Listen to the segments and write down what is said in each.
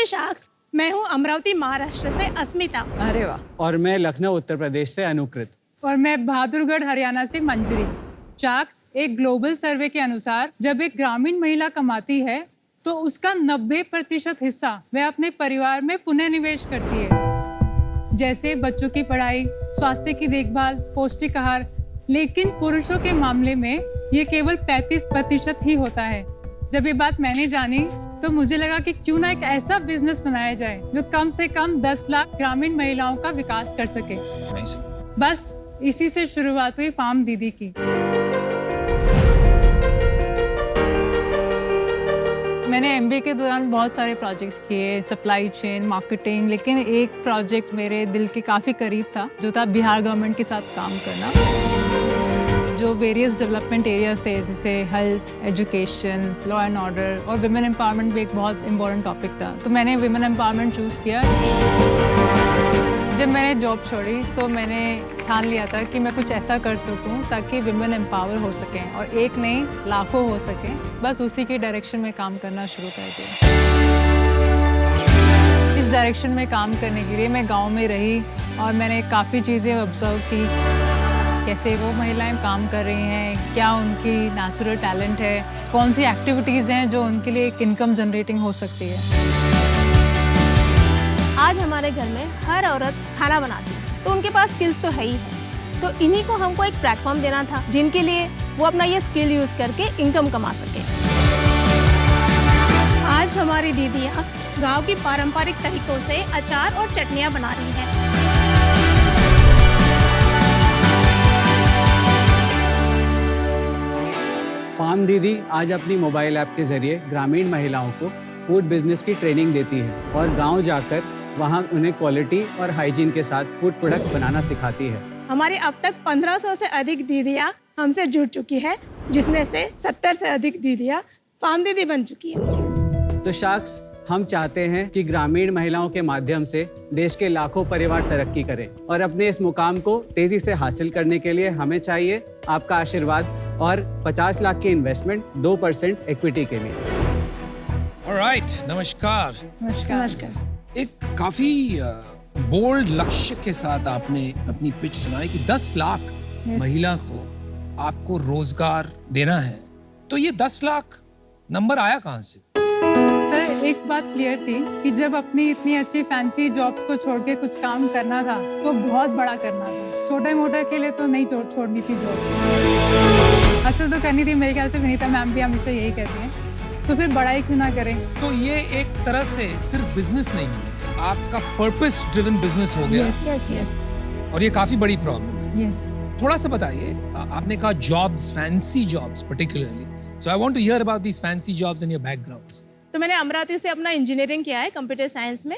Sacks, मैं हूँ अमरावती महाराष्ट्र से अस्मिता। अरे वाह। और मैं लखनऊ उत्तर प्रदेश से अनुकृत। और मैं बहादुरगढ़ हरियाणा से मंजरी। शाक्स, एक ग्लोबल सर्वे के अनुसार जब एक ग्रामीण महिला कमाती है तो उसका 90% हिस्सा वह अपने परिवार में पुनः निवेश करती है, जैसे बच्चों की पढ़ाई, स्वास्थ्य की देखभाल, पौष्टिक आहार। लेकिन पुरुषों के मामले में ये केवल 35% ही होता है। जब ये बात मैंने जानी तो मुझे लगा कि क्यों ना एक ऐसा बिजनेस बनाया जाए जो कम से कम 10 लाख ग्रामीण महिलाओं का विकास कर सके। बस इसी से शुरुआत हुई फार्म दीदी की। मैंने एमबीए के दौरान बहुत सारे प्रोजेक्ट्स किए, सप्लाई चेन, मार्केटिंग, लेकिन एक प्रोजेक्ट मेरे दिल के काफ़ी करीब था, जो था बिहार गवर्नमेंट के साथ काम करना। जो वेरियस डेवलपमेंट एरियाज थे, जैसे health, education, law and order और विमेन एम्पावरमेंट भी एक बहुत इम्पोर्टेंट टॉपिक था। तो मैंने विमेन एम्पावरमेंट चूज़ किया। जब मैंने जॉब छोड़ी तो मैंने ठान लिया था कि मैं कुछ ऐसा कर सकूं ताकि विमेन एम्पावर हो सकें और एक नहीं लाखों हो सकें। बस उसी के डायरेक्शन में काम करना शुरू कर दिया। इस डायरेक्शन में काम करने के लिए मैं गांव में रही और मैंने काफ़ी चीज़ें ऑब्जर्व की, कैसे वो महिलाएं काम कर रही हैं, क्या उनकी नेचुरल टैलेंट है, कौन सी एक्टिविटीज़ हैं जो उनके लिए एक इनकम जनरेटिंग हो सकती है। आज हमारे घर में हर औरत खाना बनाती है, तो उनके पास स्किल्स तो है ही है। तो इन्हीं को हमको एक प्लेटफॉर्म देना था जिनके लिए वो अपना ये स्किल यूज करके इनकम कमा सके। आज हमारी दीदियाँ गांव की पारंपरिक तरीकों से अचार और चटनियाँ बना रही हैं। फार्म दीदी आज अपनी मोबाइल ऐप के जरिए ग्रामीण महिलाओं को फूड बिजनेस की ट्रेनिंग देती है और गांव जाकर वहां उन्हें क्वालिटी और हाइजीन के साथ फूड प्रोडक्ट्स बनाना सिखाती है। हमारे अब तक 1500 से अधिक दीदियाँ हमसे जुड़ चुकी है, जिसमें से 70 से अधिक दीदियाँ फार्म दीदी बन चुकी है। तो शाक्स, हम चाहते हैं कि ग्रामीण महिलाओं के माध्यम से देश के लाखों परिवार तरक्की करें और अपने इस मुकाम को तेजी से हासिल करने के लिए हमें चाहिए आपका आशीर्वाद और 50 लाख की इन्वेस्टमेंट 2% इक्विटी के लिए। ऑलराइट, नमस्कार। नमस्कार। एक काफी बोल्ड लक्ष्य के साथ आपने अपनी पिच सुनाई कि 10 लाख महिला को आपको रोजगार देना है। तो ये 10 लाख नंबर आया कहाँ से? सर, एक बात क्लियर थी कि जब अपनी इतनी अच्छी फैंसी जॉब्स को छोड़ के कुछ काम करना था तो बहुत बड़ा करना था। छोटे मोटे के लिए तो नहीं छोड़नी थी जॉब, असल तो करनी थी। मेरे ख्याल से विनीता मैम भी हमेशा यही कहती हैं, तो फिर बड़ा ही क्यों ना करें। तो ये एक तरह से सिर्फ बिजनेस नहीं है, आपका पर्पस ड्रिवन बिजनेस हो गया। यस। और ये काफी बड़ी प्रॉब्लम है। यस। थोड़ा सा बताइए, आपने कहा jobs, fancy jobs particularly, so I want to hear about these fancy jobs and your backgrounds. तो मैंने अमरावती से अपना इंजीनियरिंग किया है कंप्यूटर साइंस में।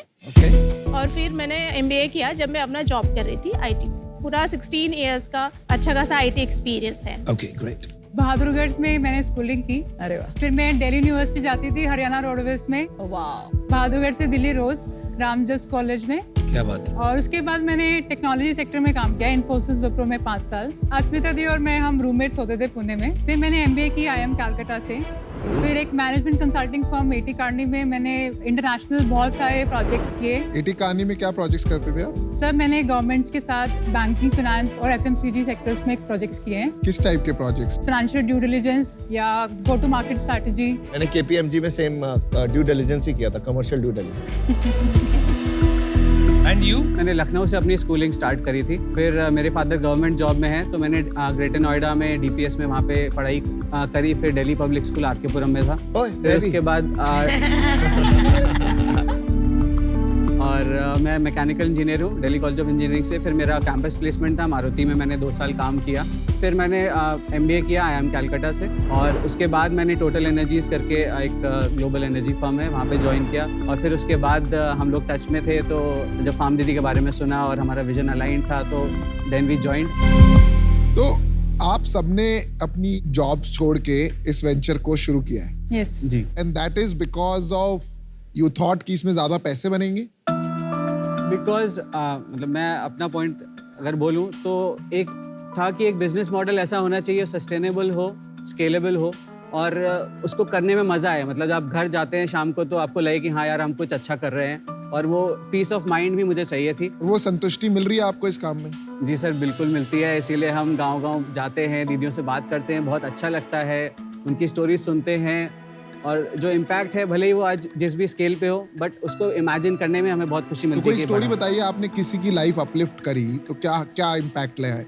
और फिर मैंने एमबीए किया जब मैं अपना जॉब कर रही थी आईटी में। पूरा 16 इयर्स का अच्छा खासा आईटी एक्सपीरियंस है। Okay, great. बहादुरगढ़ में मैंने स्कूलिंग की। अरे वाह। फिर मैं दिल्ली यूनिवर्सिटी जाती थी, हरियाणा रोडवेज में। वाह। बहादुरगढ़ से दिल्ली रोज रामजस कॉलेज में। क्या बात है। और उसके बाद मैंने टेक्नोलॉजी सेक्टर में काम किया, इन्फोसिस विप्रो में 5 साल। अस्मिता दी और मैं, हम रूममेट्स होते थे पुणे में। फिर मैंने एमबीए की आईएम कलकत्ता से। फिर एक management consulting firm eighty Carney में मैंने इंटरनेशनल बहुत सारे प्रोजेक्ट्स किए। एटी कार्नी में क्या प्रोजेक्ट्स करते थे आप? सर, मैंने गवर्नमेंट्स के साथ बैंकिंग, फाइनेंस और एफएमसीजी सेक्टर्स में प्रोजेक्ट्स किए हैं। किस टाइप के प्रोजेक्ट्स? फाइनेंशियल ड्यू डिलिजेंस या गो टू मार्केट स्ट्रेटजी। मैंने केपीएमजी में सेम ड्यू डिलिजेंस ही किया था, commercial due diligence. And you? मैंने लखनऊ से अपनी स्कूलिंग स्टार्ट करी थी। फिर मेरे फादर गवर्नमेंट जॉब में हैं, तो मैंने ग्रेटर नोएडा में डीपीएस में वहाँ पे पढ़ाई करी। फिर दिल्ली पब्लिक स्कूल आर के पुरम में था। फिर उसके बाद और मैं मैकेनिकल इंजीनियर हूँ दिल्ली कॉलेज ऑफ इंजीनियरिंग से। फिर मेरा कैंपस प्लेसमेंट था मारुति में, मैंने 2 साल काम किया। फिर मैंने एमबीए किया आईएम कलकत्ता से। और उसके बाद मैंने टोटल एनर्जीज करके एक ग्लोबल एनर्जी फर्म है, वहाँ पे ज्वाइन किया। और फिर उसके बाद हम लोग टच में थे, तो जब फार्म दीदी के बारे में सुना और हमारा विजन अलाइन था, तो देन वी जॉइंड। तो आप सबने अपनी जॉब्स छोड़ के इस वेंचर को शुरू किया है। यस जी। And that is because of you thought कि इसमें ज्यादा पैसे बनेंगे? बिकॉज मतलब मैं अपना पॉइंट अगर बोलूँ तो एक था कि एक बिजनेस मॉडल ऐसा होना चाहिए, सस्टेनेबल हो, स्केलेबल हो और उसको करने में मज़ा आए। मतलब जब आप घर जाते हैं शाम को तो आपको लगे कि हाँ यार हम कुछ अच्छा कर रहे हैं, और वो पीस ऑफ माइंड भी मुझे चाहिए थी। वो संतुष्टि मिल रही है आपको इस काम में? जी सर, बिल्कुल मिलती है। इसीलिए हम गांव-गांव जाते हैं, दीदियों से बात करते हैं, बहुत अच्छा लगता है, उनकी स्टोरीज सुनते हैं, और जो इम्पैक्ट है भले ही वो आज जिस भी स्केल पे हो, बट उसको इमेजिन करने में हमें बहुत खुशी तो मिलती है। कोई स्टोरी बताइए, आपने किसी की लाइफ अपलिफ्ट करी तो क्या क्या इम्पैक्ट ले आए?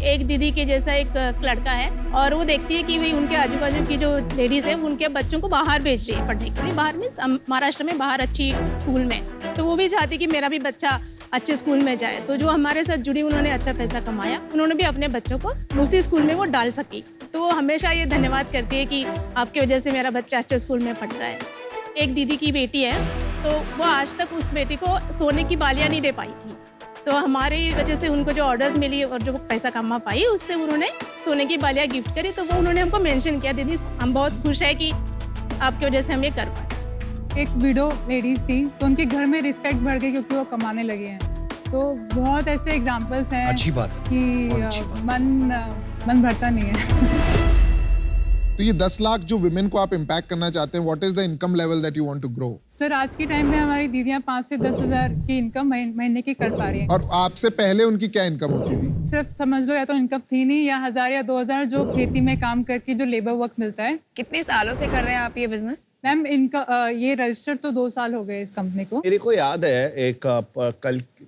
एक दीदी के जैसा एक लड़का है, और वो देखती है कि भाई उनके आजू बाजू की जो लेडीज है उनके बच्चों को बाहर भेज रही है पढ़ने के लिए। बाहर मीन्स महाराष्ट्र में बाहर अच्छी स्कूल में, तो वो भी चाहती कि मेरा भी बच्चा अच्छे स्कूल में जाए। तो जो हमारे साथ जुड़ी, उन्होंने अच्छा पैसा कमाया, उन्होंने भी अपने बच्चों को उसी स्कूल में वो डाल सकी। तो वो हमेशा ये धन्यवाद करती है कि आपकी वजह से मेरा बच्चा अच्छे स्कूल में पढ़ रहा है। एक दीदी की बेटी है, तो वो आज तक उस बेटी को सोने की बालियाँ नहीं दे पाई थी। तो हमारी वजह से उनको जो ऑर्डर्स मिली और जो पैसा कमा पाई, उससे उन्होंने सोने की बालियाँ गिफ्ट करी। तो वो उन्होंने हमको मेंशन किया, दीदी हम बहुत खुश है कि आपकी वजह से हम ये कर पाए। एक विडो लेडीज थी, तो उनके घर में रिस्पेक्ट बढ़ गई क्योंकि वो कमाने लगे हैं। तो बहुत ऐसे एग्जांपल्स हैं अच्छी बात है, कि बहुत अच्छी बात। मन भरता नहीं है। तो ये 10 लाख जो विमेन को आप इम्पैक्ट करना चाहते हैं, what is the income level that you want to grow? Sir, आज के टाइम में हमारी दीदियाँ 5 से 10 हज़ार की इनकम महीने की कर पा रही हैं। और आपसे पहले उनकी क्या इनकम होती थी? सिर्फ समझ लो, या तो इनकम थी नहीं, या 1000 या 2000 जो खेती में काम करके जो लेबर वर्क मिलता है। कितने सालों से कर रहे हैं आप ये बिजनेस? मैम, इनका ये रजिस्टर तो 2 साल हो गए इस कंपनी को। मेरे को याद है एक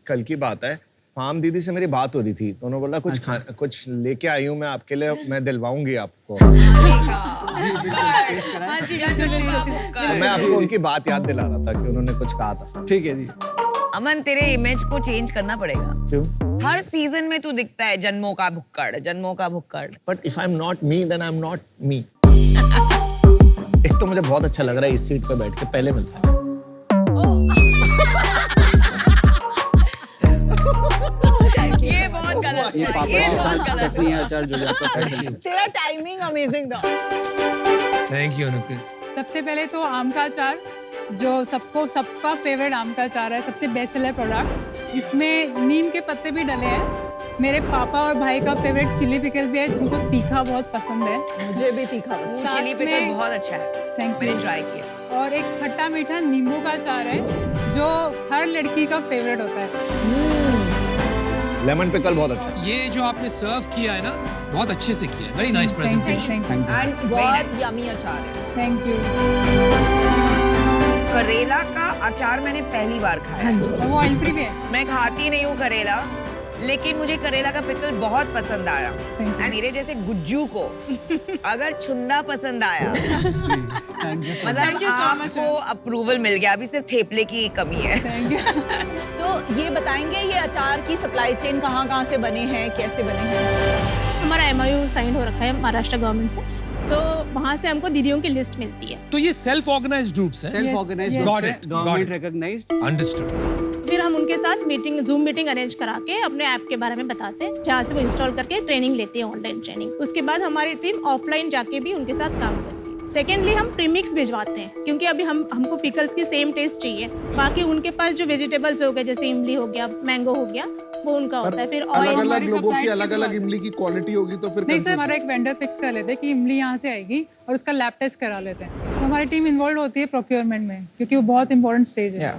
कल की बात है, फार्म दीदी से मेरी बात हो रही थी, तो उन्होंने बोला कुछ लेके आई हूँ मैं आपके लिए, मैं दिलवाऊंगी आपको। तो मैं आपको उनकी बात याद दिला रहा था कि उन्होंने कुछ कहा था। ठीक है जी। अमन, तेरे इमेज को चेंज करना पड़ेगा। क्यों? हर सीजन में तू दिखता है जन्मों का भुक्कड़, जन्मों का भुक्कड़। But if I am not me then I am not me. एक तो मुझे बहुत अच्छा लग रहा है इस सीट पे बैठ के, पहले मिलता है। ये बहुत गलत ये है, पापड़ ये के बहुत साथ गलत चटनी अचार जो जाता है। तेरा टाइमिंग अमेजिंग था। Thank you Anukrit. सबसे पहले तो आम का अचार, जो सबका फेवरेट आम का अचार है, सबसे बेस्ट सेलर प्रोडक्ट। इसमें नीम के पत्ते भी डले हैं। मेरे पापा और भाई का फेवरेट चिली पिकल भी है, जिनको तीखा बहुत पसंद है। मुझे भी तीखा पसंद है। चिली पिकल बहुत अच्छा है, थैंक मैंने यू। ट्राई किया। और एक खट्टा मीठा नींबू का अचार है, जो हर लड़की का फेवरेट होता है। लेमन पिकल बहुत अच्छा है। ये जो आपने सर्व किया है ना, बहुत अच्छे से किया है, very nice presentation. Thank you. And बहुत यमी अचार है। Thank you. करेला का अचार मैंने पहली बार खाया। और वो ऑयल फ्री भी है। मैं खाती नहीं हूँ करेला, लेकिन मुझे करेला का पिकल बहुत पसंद आया। Thank you. एंड मेरे जैसे गुज्जू को अगर छुंदा पसंद आया, मतलब आपको अप्रूवल मिल गया। अभी सिर्फ थेपले की कमी है। तो ये बताएंगे, ये अचार की सप्लाई चेन कहाँ से बने हैं, कैसे बने हैं? हमारा MOU साइन हो रखा है महाराष्ट्र गवर्नमेंट से, तो वहाँ से हमको दीदियों की लिस्ट मिलती है। तो ये सेल्फ ऑर्गेनाइज्ड ग्रुप्स हैं। Self organized, Got it, got government it. Recognized. Understood. फिर हम उनके साथ जूम मीटिंग अरेंज करा के अपने ऐप के बारे में बताते हैं, जहाँ से वो इंस्टॉल करके ट्रेनिंग लेते हैं, ऑनलाइन ट्रेनिंग। उसके बाद हमारी टीम ऑफलाइन जाके भी उनके साथ काम करती है। सेकेंडली, हम प्रीमिक्स भिजवाते हैं, क्योंकि अभी हमको पिकल्स की सेम टेस्ट चाहिए। बाकी उनके पास जो वेजिटेबल्स हो गए, जैसे इमली हो गया, मैंगो हो गया, वो उनका होता है। फिर अलग अलग हमारी लोगों की supplies अलग की अलग बात- इमली की क्वालिटी होगी तो फिर नहीं सर, हमारा एक वेंडर फिक्स कर लेते हैं कि इमली यहाँ से आएगी, और उसका लैब टेस्ट करा लेते हैं। तो हमारी टीम इन्वॉल्व होती है प्रोक्योरमेंट में, क्योंकि वो बहुत इंपॉर्टेंट स्टेज है।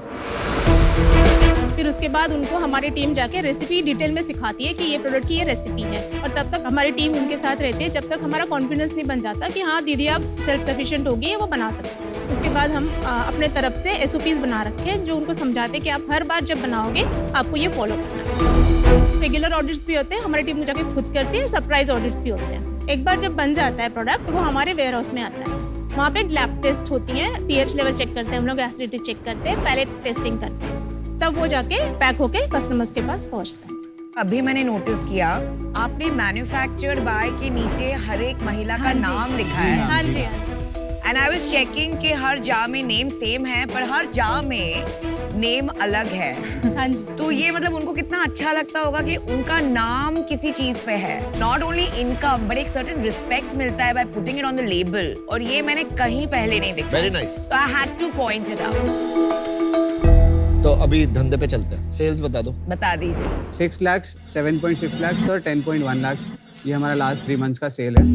फिर उसके बाद उनको हमारी टीम जाके रेसिपी डिटेल में सिखाती है कि ये प्रोडक्ट की ये रेसिपी है, और तब तक हमारी टीम उनके साथ रहती है जब तक हमारा कॉन्फिडेंस नहीं बन जाता कि हाँ दीदी आप सेल्फ सफिशिएंट होगी, वो बना सकते हैं। उसके बाद हम अपने तरफ से SOPs बना रखे हैं, जो उनको समझाते हैं कि आप हर बार जब बनाओगे आपको ये फॉलो करना है। रेगुलर ऑडिट्स भी होते हैं, हमारी टीम जाके खुद करती है। सरप्राइज ऑडिट्स भी होते हैं। एक बार जब बन जाता है प्रोडक्ट, वो हमारे वेयर हाउस में आता है। वहाँ पे लैब टेस्ट होती हैं, pH लेवल चेक करते हैं हम लोग, एसिडिटी चेक करते हैं, पैलेट टेस्टिंग करते हैं, तब वो जाके पैक होके कस्टमर्स के पास पहुंचता है। अभी मैंने नोटिस किया, आपने मैन्युफैक्चर्ड बाय के नीचे हर एक महिला का नाम लिखा है। हाँ जी, हाँ जी। एंड आई वाज चेकिंग कि हर जार में नेम सेम है, पर हर जार में नेम अलग है। हाँ जी। तो ये मतलब उनको कितना अच्छा लगता होगा कि उनका नाम किसी चीज पे है। नॉट ओनली इनकम, बट एक सर्टेन रिस्पेक्ट मिलता है by putting it on the label, और ये मैंने कहीं पहले नहीं देखा। Very nice. So I had two point it out. तो अभी धंधे पे चलते हैं, सेल्स बता दो। बता दीजिए। 6 lakhs, 7.6 lakhs और 10.1 lakhs, ये हमारा लास्ट 3 months का सेल है।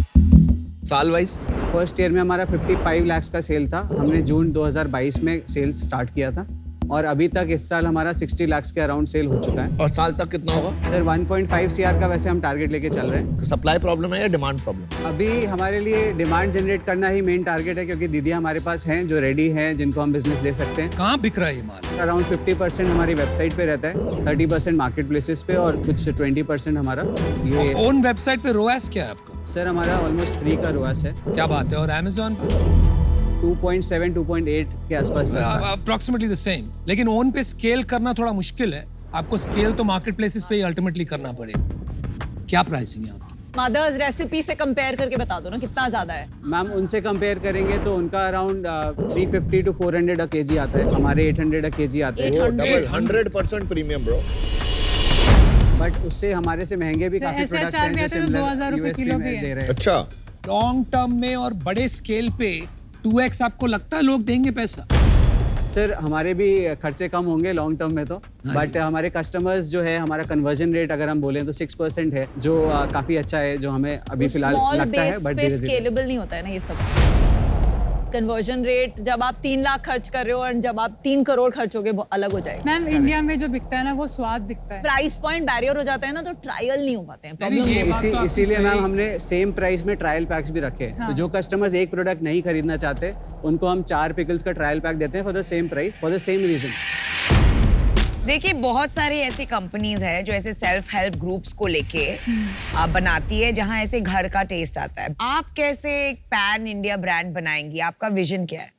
साल वाइज फर्स्ट ईयर में हमारा 55 लाख का सेल था। हमने जून 2022 में सेल्स स्टार्ट किया था और अभी तक इस साल हमारा 60 लाख के अराउंड सेल हो चुका है। और साल तक कितना होगा? सर 1.5 CR का वैसे हम टारगेट लेके चल रहे हैं। सप्लाई प्रॉब्लम है या डिमांड प्रॉब्लम? अभी हमारे लिए डिमांड जनरेट करना ही मेन टारगेट है, क्योंकि दीदी हमारे पास हैं जो रेडी हैं, जिनको हम बिजनेस दे सकते हैं। कहाँ बिक रहा है ये माल? अराउंड 50% हमारी वेबसाइट पे रहता है, 30% मार्केट प्लेसेस पे और कुछ 20% हमारा ये। ओन वेबसाइट पे रोएस क्या है आपका? सर हमारा ऑलमोस्ट 3 का रोआस है। क्या बात है। और अमेजोन पर 2.7 2.8 के आसपास चलता है। Approximately the same. लेकिन ओन पे स्केल करना थोड़ा मुश्किल है। आपको स्केल तो मार्केट प्लेसेस पे ही अल्टीमेटली करना पड़ेगा। क्या प्राइसिंग है आपकी? मदर्स रेसिपी से कंपेयर करके बता दो ना कितना ज्यादा है। मैम उनसे कंपेयर करेंगे तो उनका अराउंड 350 to 400 a kg आता है, हमारे 800 a kg आता है। 100% प्रीमियम ब्रो। बट उससे हमारे से महंगे भी काफी ऐसे प्रोडक्ट्स अचार हैं भी जो आते हैं जो 2000 रुपए USP किलो में भी है। दे रहे हैं। अच्छा, लॉन्ग टर्म में और बड़े स्केल पे 2x आपको लगता है लोग देंगे पैसा? सर हमारे भी खर्चे कम होंगे लॉन्ग टर्म में तो, बट हमारे कस्टमर्स जो है, हमारा कन्वर्जन रेट अगर हम बोलें तो 6% है, जो काफी अच्छा है, जो हमें अभी फिलहाल लगता है। बट धीरे धीरे स्केलेबल नहीं होता है ना ये सब। कन्वर्जन रेट जब आप 3 लाख खर्च कर रहे हो और जब आप 3 करोड़ खर्चोगे वो अलग हो जाएगा। मैम इंडिया में जो बिकता है ना वो स्वाद बिकता है। प्राइस पॉइंट बैरियर हो जाता है ना, तो ट्रायल नहीं हो पाते हैं। नहीं, ये बात तो आपकी इसीलिए सही। मैम हमने सेम प्राइस में ट्रायल पैक्स भी रखे हैं। हाँ। तो जो कस्टमर्स एक प्रोडक्ट नहीं खरीदना चाहते उनको हम 4 पिकल्स का ट्रायल पैक देते हैं for the same price, for the same reason. देखिए बहुत सारी ऐसी कंपनीज है जो ऐसे सेल्फ हेल्प ग्रुप्स को लेके बनाती है जहां ऐसे घर का टेस्ट आता है। आप कैसे एक पैन इंडिया ब्रांड बनाएंगी? आपका विजन क्या है?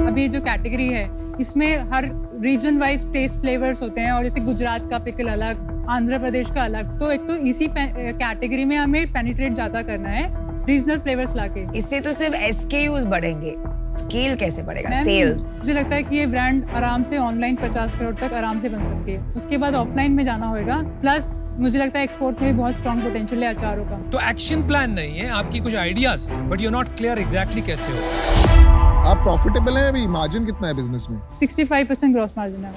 अभी जो कैटेगरी है इसमें हर रीजन वाइज टेस्ट फ्लेवर्स होते हैं और जैसे गुजरात का पिकल अलग, आंध्र प्रदेश का अलग, तो एक तो इसी कैटेगरी में हमें पेनिट्रेट ज्यादा करना है रीजनल फ्लेवर्स लाके। इससे तो सिर्फ SKUs बढ़ेंगे, स्केल कैसे बढ़ेगा? Ma'am, sales. मुझे लगता है कि ये ब्रांड आराम से ऑनलाइन 50 करोड़ तक आराम से बन सकती है। उसके बाद ऑफलाइन में जाना होगा, प्लस मुझे लगता है एक्सपोर्ट में भी बहुत स्ट्रॉन्ग पोटेंशियल है अचारों का। तो एक्शन प्लान नहीं है, आपकी कुछ आइडियाज है, but you are not clear exactly कैसे हो। आप प्रॉफिटेबल हैं अभी? मार्जिन कितना है बिजनेस में? 65% ग्रॉस मार्जिन है।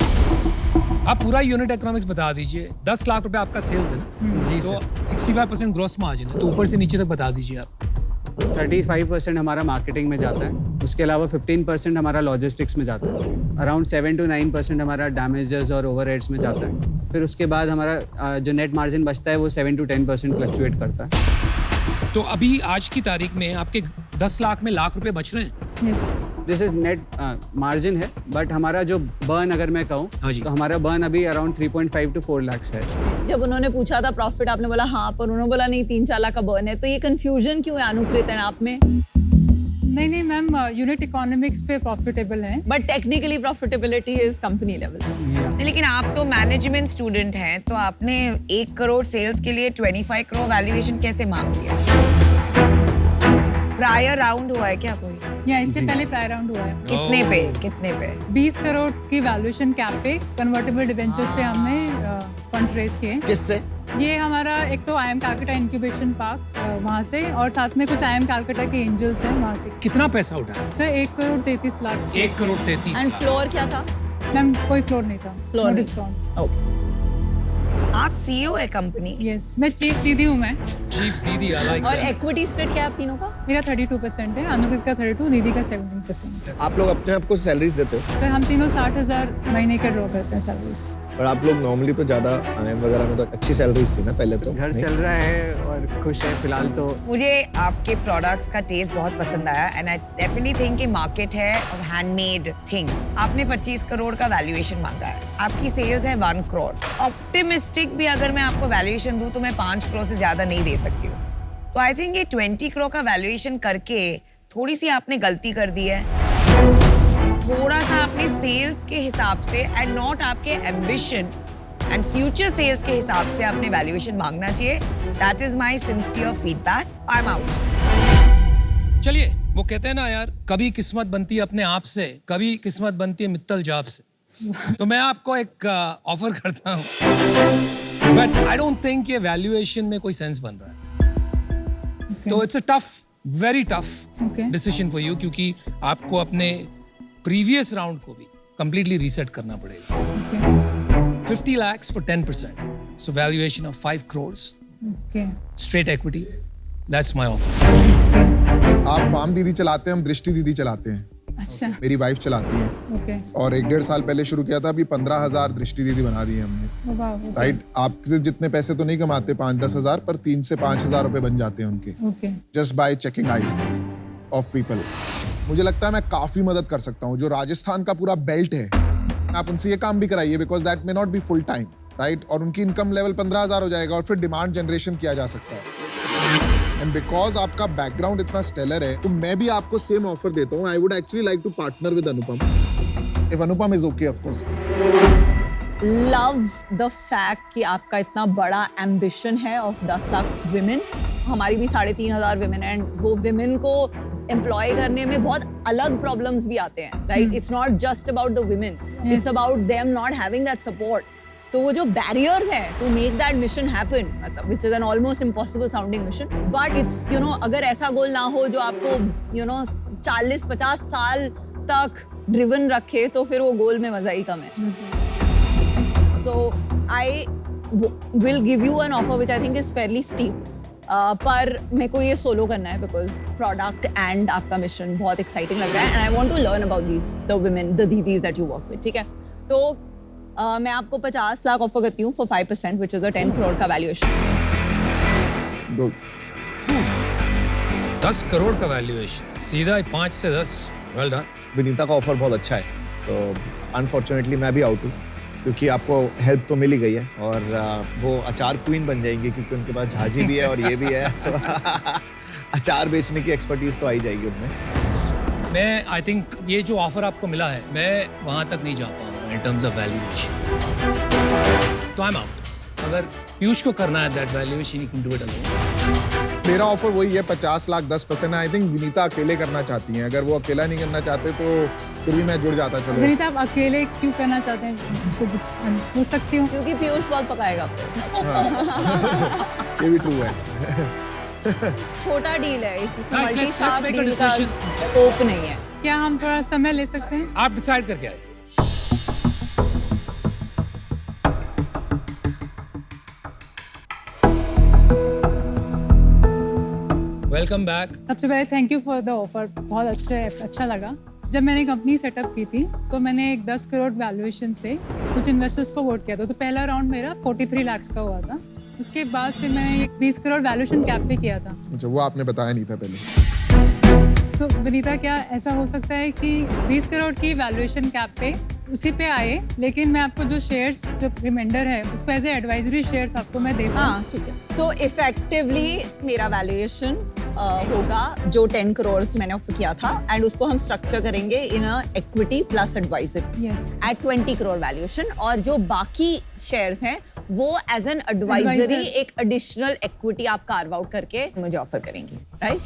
आप पूरा यूनिट इकोनॉमिक्स बता दीजिए। 10 लाख रुपए आपका सेल्स है ना? जी तो 65% ग्रॉस मार्जिन है, तो ऊपर से नीचे तक बता दीजिए आप। 35% हमारा मार्केटिंग में जाता है, उसके अलावा 15% हमारा लॉजिस्टिक्स में जाता है, अराउंड 7 to 9% हमारा डैमेजेस और ओवरहेड्स में जाता है। फिर उसके बाद हमारा जो नेट मार्जिन बचता है वो 7 to 10% फ्लक्चुएट करता है। तो अभी आज की तारीख में आपके 10 लाख में लाख रुपए बच रहे हैं। Yes, this is net margin है, बट हमारा जो बर्न अगर मैं कहूँ हाँ जी। तो हमारा बर्न अभी अराउंड 3.5 to 4 लाख है। जब उन्होंने पूछा था प्रॉफिट, आपने बोला हाँ, पर उन्होंने बोला नहीं 3-4 लाख का बर्न है, तो ये कंफ्यूजन क्यों है अनुकृत है आप में? नहीं मैम, यूनिट इकोनॉमिक्स पे प्रॉफिटेबल है। But technically profitability is company level. लेकिन आप तो मैनेजमेंट स्टूडेंट हैं, तो आपने 1 करोड़ सेल्स के लिए 25 करोड़ वैल्यूएशन कैसे मांग लिया? प्रायर राउंड हुआ है क्या कोई? या इससे पहले प्रायर राउंड हुआ है। कितने पे? कितने पे? 20 करोड़ की वैल्यूएशन कैप पे कन्वर्टेबल डिबेंचर्स पे हमने फंड्स रेज किए। किससे? ये हमारा एक तो IIM कैलकाटा इंक्यूबेशन पार्क वहाँ से, और साथ में कुछ IIM कैलकाटा के एंजल्स हैं वहाँ से। कितना पैसा उठाया? Sir 1 crore 33 lakh. 1 crore 33 and lakh. Floor क्या था? मैम कोई फ्लोर नहीं था, Floor नहीं। डिस्काउंट। ओके। आप CEO है कंपनी? यस, मैं चीफ दीदी हूँ मैं। चीफ दीदी आई लाइक और इक्विटी स्प्लिट क्या है आप तीनों का? मेरा 32% है, अनुकृत का 32, दीदी का 17%। आप लोग अपने आप को सैलरीज देते हो? सर हम तीनों 60,000 महीने के ड्रॉ करते हैं सैलरीज। पर आप लोग नॉर्मली तो ज्यादा IIM वगैरह में तो अच्छी सैलरीज थी ना पहले तो? घर नहीं? चल रहा है और खुश है फिलहाल तो। मुझे आपके प्रोडक्ट्स का टेस्ट बहुत पसंद आया एंड आई डेफिनेटली थिंक कि मार्केट है ऑफ हैंडमेड थिंग्स। आपने 25 करोड़ का वैल्यूएशन मांगा है, आपकी सेल्स है 1 करोड़। ऑप्टिमिस्टिक भी अगर मैं आपको वैल्यूएशन दूं तो मैं 5 करोड़ से ज्यादा नहीं दे सकती हूँ। तो आई थिंक ये 20 करोड़ का वैल्यूएशन करके थोड़ी सी आपने गलती कर दी है। थोड़ा सा अपने सेल्स के हिसाब से एंड नॉट आपके एम्बिशन एंड फ्यूचर सेल्स के हिसाब से आपने वैल्यूएशन मांगना चाहिए। That is my sincere feedback. I am out. चलिए, वो कहते हैं ना यार, कभी किस्मत बनती है अपने आप से, कभी किस्मत बनती है मित्तल जाप से। तो मैं आपको एक ऑफर करता हूँ, बट आई डोंट थिंक ये वैल्यूएशन में कोई सेंस बन रहा है। तो it's a tough, very tough Okay. Decision for you, क्योंकि आपको अपने प्रीवियस राउंड को भी कंप्लीटली रीसेट करना पड़ेगा। 50 lakhs for 10%, so valuation of 5 crores, okay. straight equity, that's my offer. आप फार्म दीदी चलाते हैं, हम दृष्टि दीदी चलाते हैं। अच्छा, मेरी वाइफ चलाती है ओके, और 1-1.5 साल पहले शुरू किया था, अभी 15,000 दृष्टि दीदी बना दी है हमने। वाह, राइट, आप जितने पैसे तो नहीं कमाते 5-10 हजार, पर 3 से 5 हजार रुपए बन जाते हैं उनके, okay, just by checking ice of people. मुझे लगता है मैं काफी मदद कर सकता हूँ। जो राजस्थान का पूरा बेल्ट है, आप उनसे ये काम भी कराइए, because that may not be full time, right, और उनकी इनकम लेवल 15,000 हो जाएगा और फिर डिमांड जनरेशन किया जा सकता है। एंड बिकॉज आपका बैकग्राउंड इतना स्टेलर है, तो मैं भी आपको सेम ऑफर देता हूँ। I would actually like to partner with Anupam, if Anupam is okay, of course. Love the fact कि आपका इतना बड़ा एम्बिशन है ऑफ 10 लाख विमेन। हमारी भी 3,500 विमेन है, एंड वो विमेन को एम्प्लॉय करने में बहुत अलग प्रॉब्लम्स भी आते हैं, right? It's not just about the women, it's about them not having that support. तो वो जो बैरियर्स हैं to make that mission happen, मतलब which is an almost impossible sounding mission, but it's अगर ऐसा गोल ना हो जो आपको 40-50 साल तक ड्रिवन रखे, तो फिर वो गोल में मजा ही कम है। So I will give you an offer which I think is fairly steep. पर मेरे को ये सोलो करना है बिकॉज प्रोडक्ट एंड आपका मिशन बहुत एक्साइटिंग लग रहा है, and I want to learn about these the women, the didis that you work with, ठीक है? तो मैं आपको 50 लाख ऑफर करती हूँ for 5%, which is a 10 crore का वैल्यूएशन। 10 करोड़ का वैल्यूएशन, सीधा 5 से 10। Well done. विनीता का ऑफर बहुत अच्छा है, तो अनफॉर्चुनेटली मैं भी आउट हूँ, क्योंकि आपको हेल्प तो मिल ही गई है, और वो अचार क्वीन बन जाएंगी, क्योंकि उनके पास झाजी भी है और ये भी है। तो अचार बेचने की एक्सपर्टीज तो आ ही जाएगी उनमें। मैं आई थिंक ये जो ऑफर आपको मिला है, मैं वहां तक नहीं जा पाऊंगा इन टर्म्स ऑफ वैल्यूएशन, तो आई एम आउट। अगर पीयूष को करना है that valuation, he can do it alone. मेरा ऑफर वही है, 50 लाख 10%। आई थिंक विनीता अकेले करना चाहती हैं। अगर वो अकेला नहीं करना चाहते तो फिर भी मैं जुड़ जाता। चलो विनीता, आप अकेले क्यों करना चाहते हैं? तो पूछ सकती हूँ। क्योंकि पीयूष बहुत पकाएगा। ये भी ट्रू है। छोटा डील है, इसमें Guys, multi let's shark make a deal का decision. स्कोप नहीं है। क्या हम थोड़ा समय ले सकते हैं? आप डिसाइड करके आए। Welcome back. सबसे पहले thank you for the offer, बहुत अच्छा लगा। जब मैंने कंपनी सेटअप की थी तो मैंने एक 10 करोड़ वैल्यूएशन से कुछ इन्वेस्टर्स को वोट किया था। तो पहला राउंड मेरा 43 लाख का हुआ था। उसके बाद फिर मैंने एक 20 करोड़ वैल्यूएशन कैप पे किया था। अच्छा, वो आपने बताया नहीं था पहले। तो विनीता, क्या ऐसा हो सकता है कि 20 करोड़ की वैल्यूएशन कैप पे उसी पे आए, लेकिन मैं आपको जो शेयर्स, जो रिमाइंडर है, उसको एज ए एडवाइजरी शेयर्स आपको मैं देता हूँ। हाँ, ठीक है। सो इफेक्टिवली मेरा वैल्यूएशन होगा जो 10 करोड़ मैंने ऑफर किया था, एंड उसको हम स्ट्रक्चर करेंगे in a equity plus advisory yes, at 20 crore valuation, और जो बाकी शेयर्स हैं वो एज एन एडवाइजरी एक एडिशनल इक्विटी आप कार्व आउट करके मुझे ऑफर करेंगी, राइट?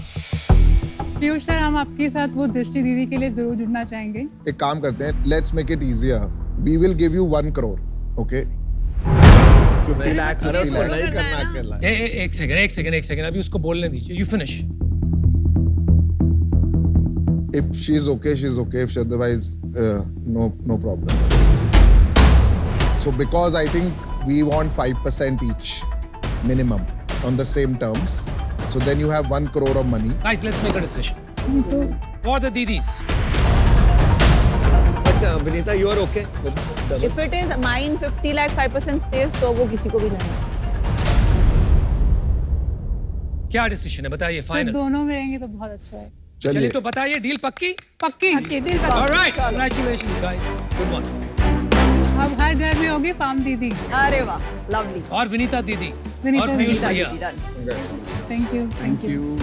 पीयूष सर, हम आपके साथ वो दृष्टि दीदी के लिए जरूर जुड़ना चाहेंगे। एक काम करते हैं, let's make it easier. We will give you 1 crore, okay? 50 lakh, अरे 50 उसको लाख। नहीं करना अकेला। एक सेकंड, अभी उसको बोलने दीजिए। You finish. If she's okay, she's okay. If otherwise, no problem. So because I think we want 5% each minimum on the same terms. So then you have 1 crore of money. Guys, let's make a decision. तो For the didis. But Vinita, you are okay with the... if it is mine 50 lakh 5% stage, तो वो किसी को भी नहीं है। क्या decision है बताइए? Sir, final. दोनों में रहेंगे तो बहुत अच्छा है। चलिए तो बताइए, डील पक्की? पक्की। Alright, congratulations guys. Good one. अब हर घर में होगी फार्म दीदी। अरे वाह, लवली। और विनीता दीदी। विनीता और पीयूष दीदी। भैया। Thank you, thank you.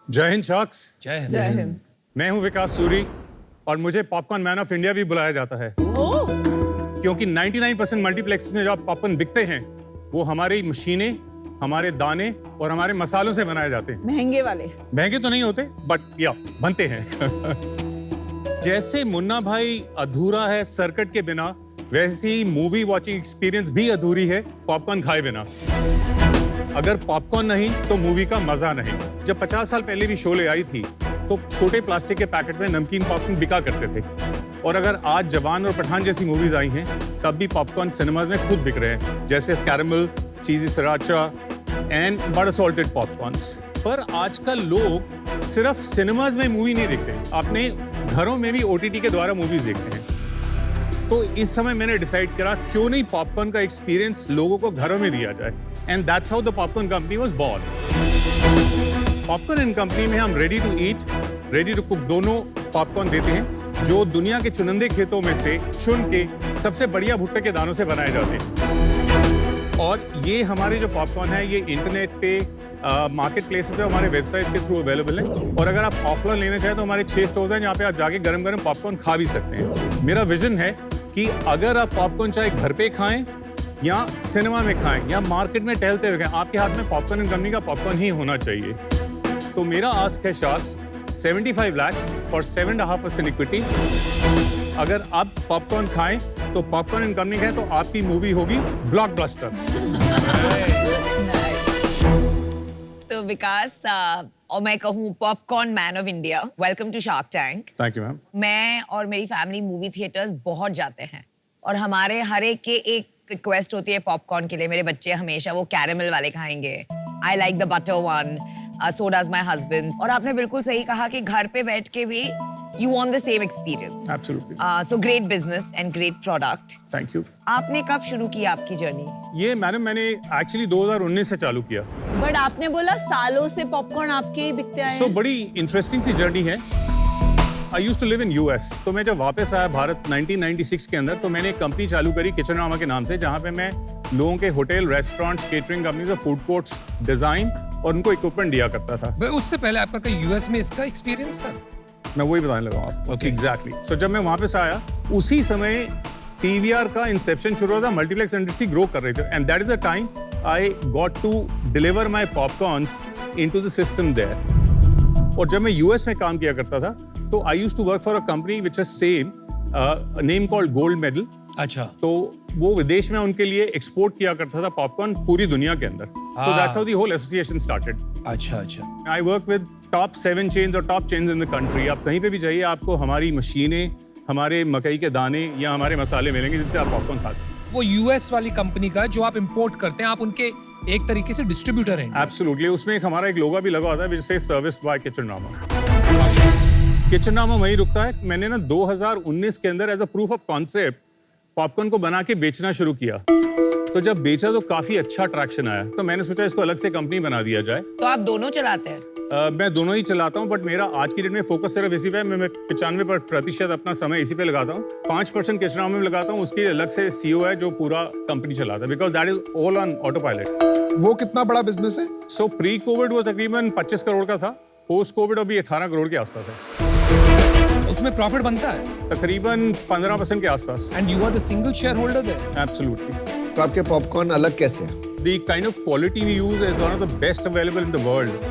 जय हिंद शख्स। जय हिंद। जय हिंद। मैं हूं विकास सूरी और मुझे पॉपकॉर्न मैन ऑफ इंडिया भी बुलाया जाता है क्योंकि 99% मल्टीप्लेक्स में जो पॉपकॉर्न बिकते हैं वो हमारी मशीनें, हमारे दाने और हमारे मसालों से बनाए जाते हैं। महंगे वाले महंगे तो नहीं होते बट या बनते हैं। जैसे मुन्ना भाई अधूरा है सर्किट के बिना, वैसे ही मूवी वॉचिंग एक्सपीरियंस भी अधूरी है पॉपकॉर्न खाए बिना। अगर पॉपकॉर्न नहीं तो मूवी का मजा नहीं। जब 50 साल पहले भी शोले आई थी तो छोटे प्लास्टिक के पैकेट में नमकीन पॉपकॉर्न बिका करते थे, और अगर आज जवान और पठान जैसी मूवीज आई हैं तब भी पॉपकॉर्न सिनेमाज में खुद बिक रहे हैं, जैसे कैरमल, चीजी सराचा एंड बड़ा सॉल्टेड पॉपकॉर्न्स। पर आजकल लोग सिर्फ सिनेमाज में मूवी नहीं देखते, अपने घरों में भी OTT के द्वारा मूवीज देखते हैं। तो इस समय मैंने डिसाइड करा क्यों नहीं पॉपकॉर्न का एक्सपीरियंस लोगों को घरों में दिया जाए, and that's how the popcorn company was born. Popcorn and company में हम ready to eat, ready to cook दोनों पॉपकॉर्न देते हैं जो दुनिया के चुनिंदे खेतों में से चुन के सबसे बढ़िया भुट्टे के दानों से बनाए जाते हैं। और ये हमारे जो पॉपकॉर्न है ये इंटरनेट पे मार्केट प्लेसेस पे हमारे वेबसाइट के थ्रू अवेलेबल है, और अगर आप ऑफलाइन लेना चाहें तो हमारे 6 स्टोर्स हैं जहाँ पे आप जाके गरम गरम पॉपकॉर्न खा भी सकते हैं। मेरा विजन है कि अगर आप पॉपकॉर्न चाहे घर पे खाएं या सिनेमा में खाएं या मार्केट में टहलते हुए खाएं, आपके हाथ में पॉपकॉर्न एंड कंपनी का पॉपकॉर्न ही होना चाहिए। तो मेरा आस्क है शार्क्स 75 lakhs फॉर 7.5% इक्विटी। अगर आप पॉपकॉर्न खाएं तो पॉपकॉर्न एंड कंपनी खाएं तो आपकी मूवी होगी ब्लॉकबस्टर। तो विकास और मैं कहूँ popcorn man of India, welcome to Shark Tank. Thank you ma'am. मैं और मेरी फैमिली मूवी थिएटर्स बहुत जाते हैं और हमारे हर एक के एक रिक्वेस्ट होती है पॉपकॉर्न के लिए। मेरे बच्चे हमेशा वो कैरेमल वाले खाएंगे, I like the butter one, so does my husband. और आपने बिल्कुल सही कहा कि घर पे बैठ के भी you want the same experience. Absolutely. So great business and great product. Thank you. आपने कब शुरू किया आपकी जर्नी? ये मैडम मैंने एक्चुअली 2019 से चालू किया। बट आपने बोला सालों से पॉपकॉर्न आपके ही बिकते आए हैं। So बड़ी इंटरेस्टिंग सी जर्नी है। I used to live in US, तो मैं जब वापस आया भारत 1996 के अंदर तो मैंने एक कंपनी चालू करी किचनरामा के नाम से, जहाँ पे मैं लोगों के hotel, restaurants, catering company, food courts design और उनको इक्विपमेंट दिया करता था। उससे पहले आपका कोई यूएस में इसका एक्सपीरियंस था? मैं वही बताने लगा आपको। Okay. एग्जैक्टली। सो जब मैं वापस आया उसी समय PVR का इंसेप्शन शुरू हुआ था, मल्टीप्लेक्स इंडस्ट्री ग्रो कर रही थी, and that is the time I got to deliver my popcorns into the system there. और जब मैं यूएस में काम किया करता था तो I used to work for a company which is same name called Gold Medal. अच्छा। तो वो विदेश में उनके लिए एक्सपोर्ट किया करता था पॉपकॉर्न पूरी दुनिया के अंदर। So that's how the whole association started. अच्छा अच्छा। I work with top 7 chains और top chains in the country. आप कहीं पे भी जाइए आपको हमारी मशीनें, हमारे मकई के दाने या हमारे मसाले मिलेंगे जिनसे आप पॉपकॉर्न खाते हैं। वो यूएस वाली कंपनी का जो आप इंपोर्ट करते हैं, आप उनके एक तरीके से डिस्ट्रीब्यूटर हैं। एब्सोल्युटली। उसमें एक हमारा एक लोगो भी लगा होता है which says serviced by Kitchenrama. Kitchenrama वहीं रुकता है। मैंने ना 2019 के अंदर as a proof of concept popcorn को बना के बेचना शुरू किया। तो जब बेचा तो काफी अच्छा अट्रैक्शन आया, तो मैंने सोचा इसको अलग से कंपनी बना दिया जाए। तो आप दोनों चलाते हैं? मैं दोनों ही चलाता हूँ, बट मेरा आज की डेट में फोकस सिर्फ इसी पे है। मैं 95% अपना समय इसी पे लगाता हूँ। 5% किचनरामा में लगाता हूँ, उसके अलग से CEO है जो पूरा कंपनी चलाता है, because that is all on auto pilot. वो कितना बड़ा बिजनेस है? सो प्री कोविड वो तकरीबन 25 करोड़ का था, पोस्ट कोविड अभी 18 करोड़ के आसपास है। उसमें प्रॉफिट बनता है तकरीबन 15% के आसपास। And you are the single share holder there? Absolutely. तो आपके पॉपकॉर्न अलग कैसे हैं? The kind of quality we use is one of the best available in the world.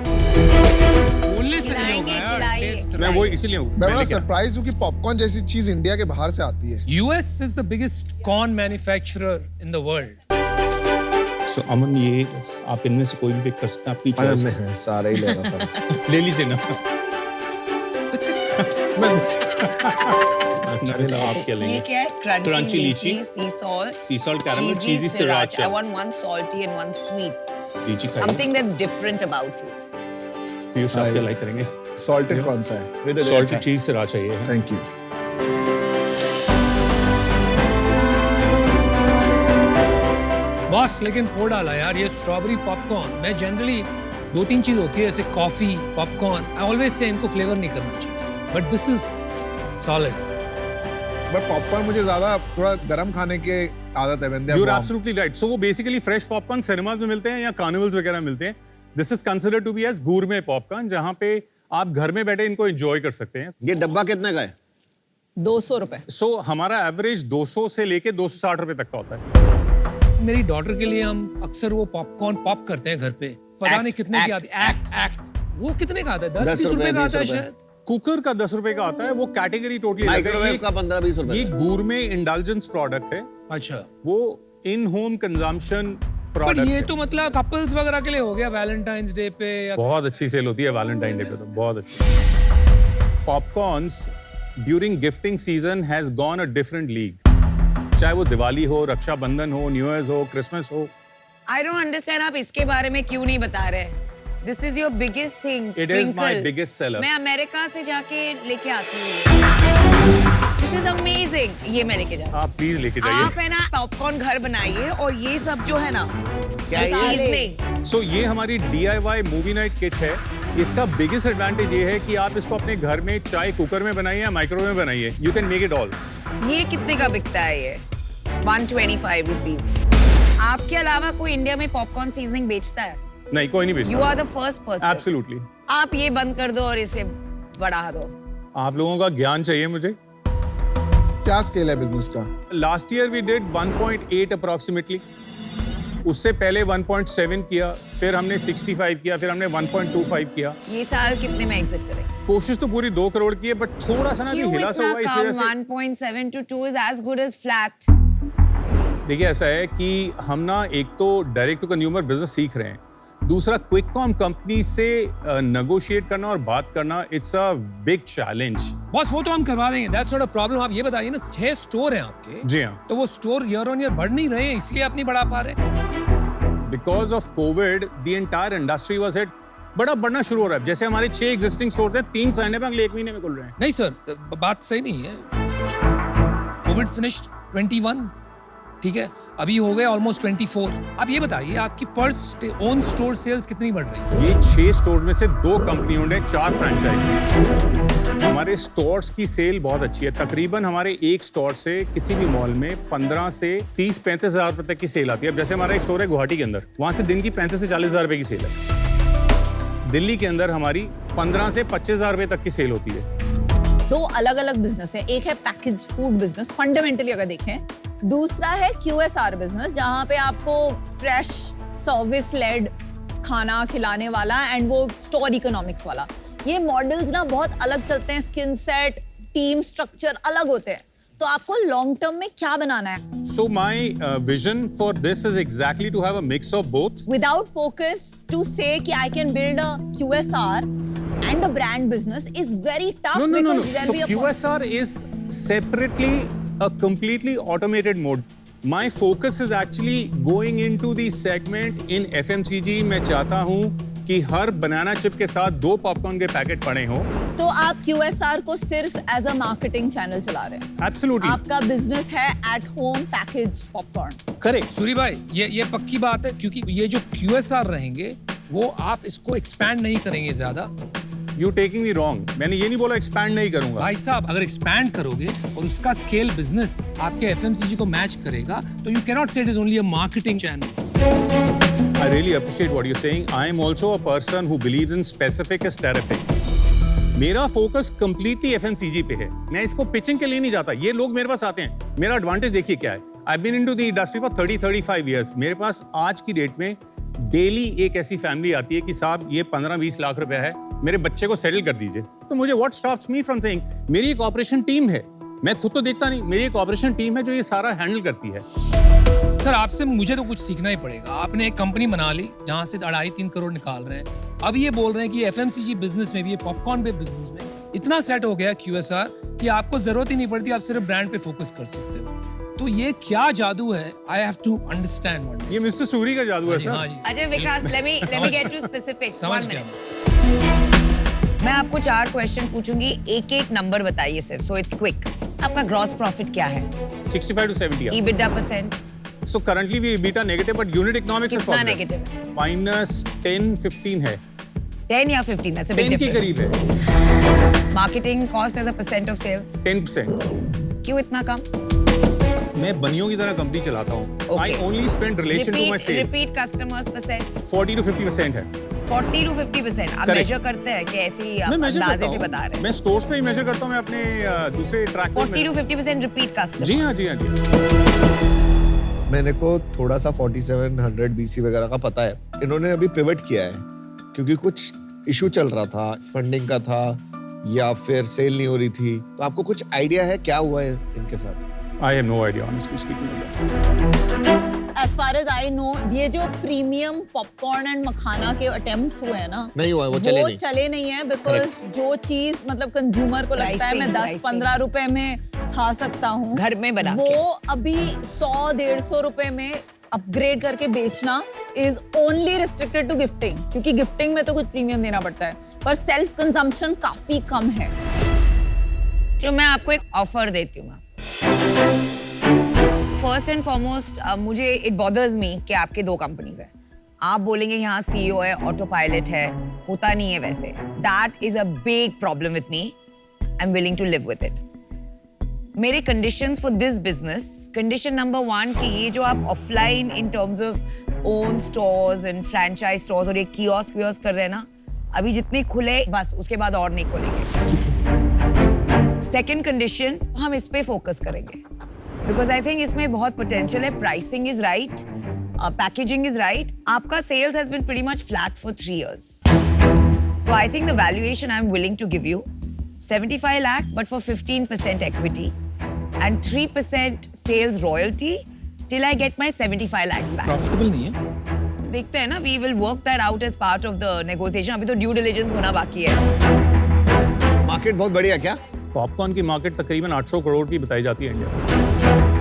बोलने से नहीं होगा यार, खिलाइए, टेस्ट। मैं वो इसीलिए हूँ। मैं बड़ा सरप्राइज हूँ कि पॉपकॉर्न जैसी चीज इंडिया के बाहर से आती है। US is the biggest corn manufacturer in the world. So, अमन ये आप इनमें से कोई भी पिक कर सकते हैं, आपकी अरे choice मैं है, सारा ही ले रहा था। ले लीजिए ना। आप क्या ये लेंगे? क्या है? Crunchy क्रंची लीची, लीची, sea salt, sea salt caramel, cheesy cheesy sriracha. I want one salty and one sweet. लीची खाइए। Something that's different about you. Piyush आप क्या लाइक करेंगे? सॉल्टेड कौन सा है? Salted cheese sriracha चाहिए है। Thank you. बॉस लेकिन फोड़ डाला यार ये स्ट्रॉबेरी पॉपकॉर्न। मैं जनरली 2-3 चीज होती है जैसे coffee, popcorn, I always say इनको फ्लेवर नहीं करना चाहिए, but this is solid. But popcorn मुझे ज्यादा थोड़ा गरम खाने की आदत है। when they are You're warm. absolutely right. So वो basically fresh popcorn सिनेमाज में मिलते हैं या कार्निवल्स वगैरह मिलते हैं। This is considered to be as gourmet popcorn, जहाँ पे आप घर में बैठे इनको एंजॉय कर सकते हैं। ये डब्बा कितने का है? 200 रुपए। सो हमारा एवरेज 200 से लेके 260 रुपए तक का होता है। मेरी डॉटर के लिए हम अक्सर वो पॉपकॉर्न पॉप करते हैं घर पे, पता नहीं कितने की आती है। एक्ट वो कितने का आता है? 10-20 रुपए का आता है शायद। कुकर का 10 रुपए का आता है, वो कैटेगरी टोटली अलग है। माइक्रोवेव का 15-20 रुपए। ये गूरमे इंडल्जेंस प्रोडक्ट है। अच्छा, वो इन होम कंजम्पशन पर प्रोडक्ट ये है। तो मतलब कपल्स वगैरह के लिए हो गया वैलेंटाइंस डे पे या बहुत अच्छी सेल होती है वैलेंटाइन डे पे, तो बहुत अच्छी। Popcorns during gifting season has gone a different league. चाहे वो दिवाली हो, रक्षाबंधन हो, न्यू ईयर हो, क्रिसमस हो। आई डोंट अंडरस्टैंड आप इसके बारे में क्यों नहीं बता रहे? This is your biggest thing. It is my biggest seller. मैं अमेरिका से जाके लेके आती हूँ। This is amazing. ये मैं लेके जाती आप प्लीज लेके हूँ। जाइए। आप है ना पॉपकॉर्न घर बनाइए और ये सब जो है ना क्या है ये? seasoning, सो ये हमारी DIY मूवी नाइट किट है। इसका बिगेस्ट एडवांटेज ये है कि आप इसको अपने घर में चाहे कुकर में बनाइए या माइक्रोवेव में बनाइए, you can make it all. ये कितने का बिकता है? ये 125 रुपीज। आपके अलावा कोई इंडिया में पॉपकॉर्न सीजनिंग बेचता है? नहीं, कोई नहीं यू बेचता। Are the first person. Absolutely. आप ये बंद कर दो और इसे बढ़ा दो। आप लोगों का ज्ञान चाहिए मुझे। क्या स्केल है बिजनेस का? Last year we did 1.8 approximately. उससे पहले 1.7 किया, फिर हमने 65 किया, फिर हमने 1.25 किया। ये साल कितने में एग्जिट करें? कोशिश तो पूरी 2 करोड़ की है, बट थोड़ा सा ना भी क्यों हिला सा इतना हुआ इस कम? वजह से। 1.7 to 2 is as good as flat। देखिए ऐसा है कि हम ना एक तो डायरेक्ट टू कंज्यूमर बिजनेस सीख रहे हैं, दूसरा क्विक कॉम कंपनी से नेगोशिएट करना और बात करना, it's a big challenge. Boss वो तो हम करवा देंगे, दैट्स नॉट अ प्रॉब्लम। आप ये बताइए ना, 6 स्टोर हैं आपके, जी हाँ। तो वो स्टोर ईयर ऑन ईयर बढ़ नहीं रहे हैं, इसलिए आप नहीं बढ़ा पा रहे। Because of Covid the entire industry was hit. बड़ा बढ़ना शुरू हो रहा है। जैसे हमारे 6 एग्जिस्टिंग स्टोर्स हैं, 3 साइन है, अगले 1 महीने में खुल रहे हैं। नहीं सर, बात सही नहीं है। कोविड फिनिश्ड 21, ठीक है, अभी हो गए ऑलमोस्ट 24। आप ये बताइए आपकी पर ओन स्टोर सेल्स कितनी बढ़ रही है? ये 6 स्टोर्स में से 2 कंपनी ओन्ड है, 4 फ्रेंचाइज। हमारे स्टोर्स की सेल बहुत अच्छी है। तकरीबन हमारे एक स्टोर से किसी भी मॉल में 15 से 30-35 हज़ार रुपए तक की सेल आती है। अब जैसे हमारा एक स्टोर है गुवाहाटी के अंदर, वहां से दिन की 35 से 40 हज़ार रुपए की सेल है। दिल्ली के अंदर हमारी 15 से 25 हज़ार रुपए तक की सेल होती है। 2 अलग अलग बिजनेस है। एक है पैकेज फूड बिजनेस फंडामेंटली अगर देखें, दूसरा है QSR बिजनेस जहां पे आपको फ्रेश सर्विस लेड खाना खिलाने वाला एंड वो स्टोर इकोनॉमिक्स वाला। ये मॉडल्स ना बहुत अलग चलते हैं, स्किन सेट, टीम स्ट्रक्चर अलग होते हैं। तो आपको लॉन्ग टर्म में क्या बनाना है? So my vision for this is exactly to have a mix of both. Without focus to say कि I can build a QSR and a brand business is very tough No. because there'll So be a QSR is separately a completely automated mode. My focus is actually going into the segment in FMCG. मैं चाहता हूँ कि हर बनाना chip के साथ 2 popcorn के packet पड़े हों। तो आप QSR को सिर्फ एज अ मार्केटिंग चैनल चला रहे हैं। Absolutely. आपका बिजनेस है at home package popcorn. Correct. Suri भाई, ये पक्की बात है, क्योंकि ये जो QSR रहेंगे वो आप इसको एक्सपैंड नहीं करेंगे ज्यादा। You taking me wrong. मैंने ये नहीं बोला एक्सपैंड नहीं करूंगा। भाई साहब, अगर एक्सपैंड करोगे और उसका स्केल बिजनेस आपके FMCG को मैच करेगा, तो you cannot say it is only a marketing channel. I really appreciate what you're saying. I am also a person who believes in specific is terrific. मेरा focus completely FMCG पे है। मैं इसको pitching के लिए नहीं जाता। ये लोग मेरे पास आते हैं। मेरा एडवांटेज देखिए क्या है। I've been into the industry for 30-35 years. मेरे पास आज की डेट में डेली एक ऐसी फैमिली आती है कि साहब ये 15-20 लाख रुपया है, मेरे बच्चे को सेटल कर दीजिए। तो मुझे what stops me from saying, मेरी एक ऑपरेशन टीम है। मैं खुद तो देखता नहीं, मेरी एक ऑपरेशन टीम है जो ये सारा हैंडल करती है। सर, आपसे मुझे तो कुछ सीखना ही पड़ेगा। आपने एक कंपनी बना ली जहां से 2.5-3 करोड़ निकाल रहे हैं। अब ये बोल रहे हैं कि FMCG बिजनेस में भी, ये पॉपकॉर्न पे बिजनेस में इतना सेट हो गया QSR कि आपको जरूरत ही नहीं पड़ती, आप सिर्फ ब्रांड पे फोकस कर सकते हो। तो ये क्या जादू है? I have to understand what ये मिस्टर सूरी का जादू है सर। हाँ जी। अजय विकास, let me get to specifics. समझ 1 गया। minute. मैं आपको 4 क्वेश्चन पूछूंगी, एक नंबर बताइए सिर्फ, सो इट्स क्विक। आपका ग्रॉस प्रॉफिट क्या है? 65 to 70. EBITDA percent So currently we EBITDA negative, but unit economics is कितना positive. negative है? -10-15 है। 10 या 15? That's a big 10 के difference. करीब है। Marketing cost as a percent of sales 10%। क्यों इतना कम? मैं बनियों की तरह कंपनी चलाता हूँ। Okay. I only spend relation to my sales. Repeat customers percent 40 to 50% है। 40 to 50% आप Correct. मेजर करते हैं कि ऐसे ही आप मैं मेजर अंदाजे करता से हूँ बता रहे मैं हैं स्टोर्स पे ही मेजर करता हूँ मैं अपने दूसरे ट्रैक 40 to 50% रिपीट कस्टमर जी हाँ जी हाँ जी मैंने को थोड़ा सा 4700 BC वगैरह का पता है इन्होंने अभी पिवट किया है क्योंकि कुछ इशू चल रहा था फंडिंग का था या फिर सेल नहीं हो रही थी तो आपको कुछ आइडिया है क्या हुआ है इनके साथ I have no idea honestly speaking As far as I know, ये जो प्रीमियम पॉपकॉर्न एंड मखाना के अटेम्प्ट्स हुए हैं ना नहीं हुआ है, वो चले नहीं है बिकॉज जो चीज मतलब कंज्यूमर को लगता है मैं Pricing, 10-15 रुपए में खा सकता हूँ घर में बना के। वो अभी 100-150 रुपए में अपग्रेड करके बेचना is only restricted to gifting क्योंकि गिफ्टिंग में तो कुछ प्रीमियम देना पड़ता है पर सेल्फ कंजम्पशन काफी कम है तो मैं आपको एक ऑफर देती हूँ फर्स्ट एंड फॉरमोस्ट मुझे इट बॉदर्स मी कि आपके 2 कंपनीज हैं आप बोलेंगे यहाँ CEO है ऑटो पायलट है होता नहीं है वैसे that is a big problem with me I am willing to live with it मेरे conditions for this business condition number 1 कि ये जो आप offline in terms of own stores and franchise stores और ये कियोस्क कर रहे हैं ना अभी जितने खुले बस उसके बाद और नहीं खोलेंगे सेकेंड कंडीशन हम इस पे फोकस करेंगे बिकॉज आई थिंक इसमें बहुत पोटेंशियल है pricing is right packaging is right आपका sales has been pretty much flat for 3 years so I think the valuation I'm willing to give you 75 lakh but for 15% equity and 3% sales royalty till I get my 75 lakhs back profitable नहीं है देखते हैं ना we will work that out as part of the negotiation अभी तो due diligence होना बाकी है मार्केट बहुत बढ़िया क्या पॉपकॉर्न की मार्केट तकरीबन 800 करोड़ की बताई जाती है इंडिया में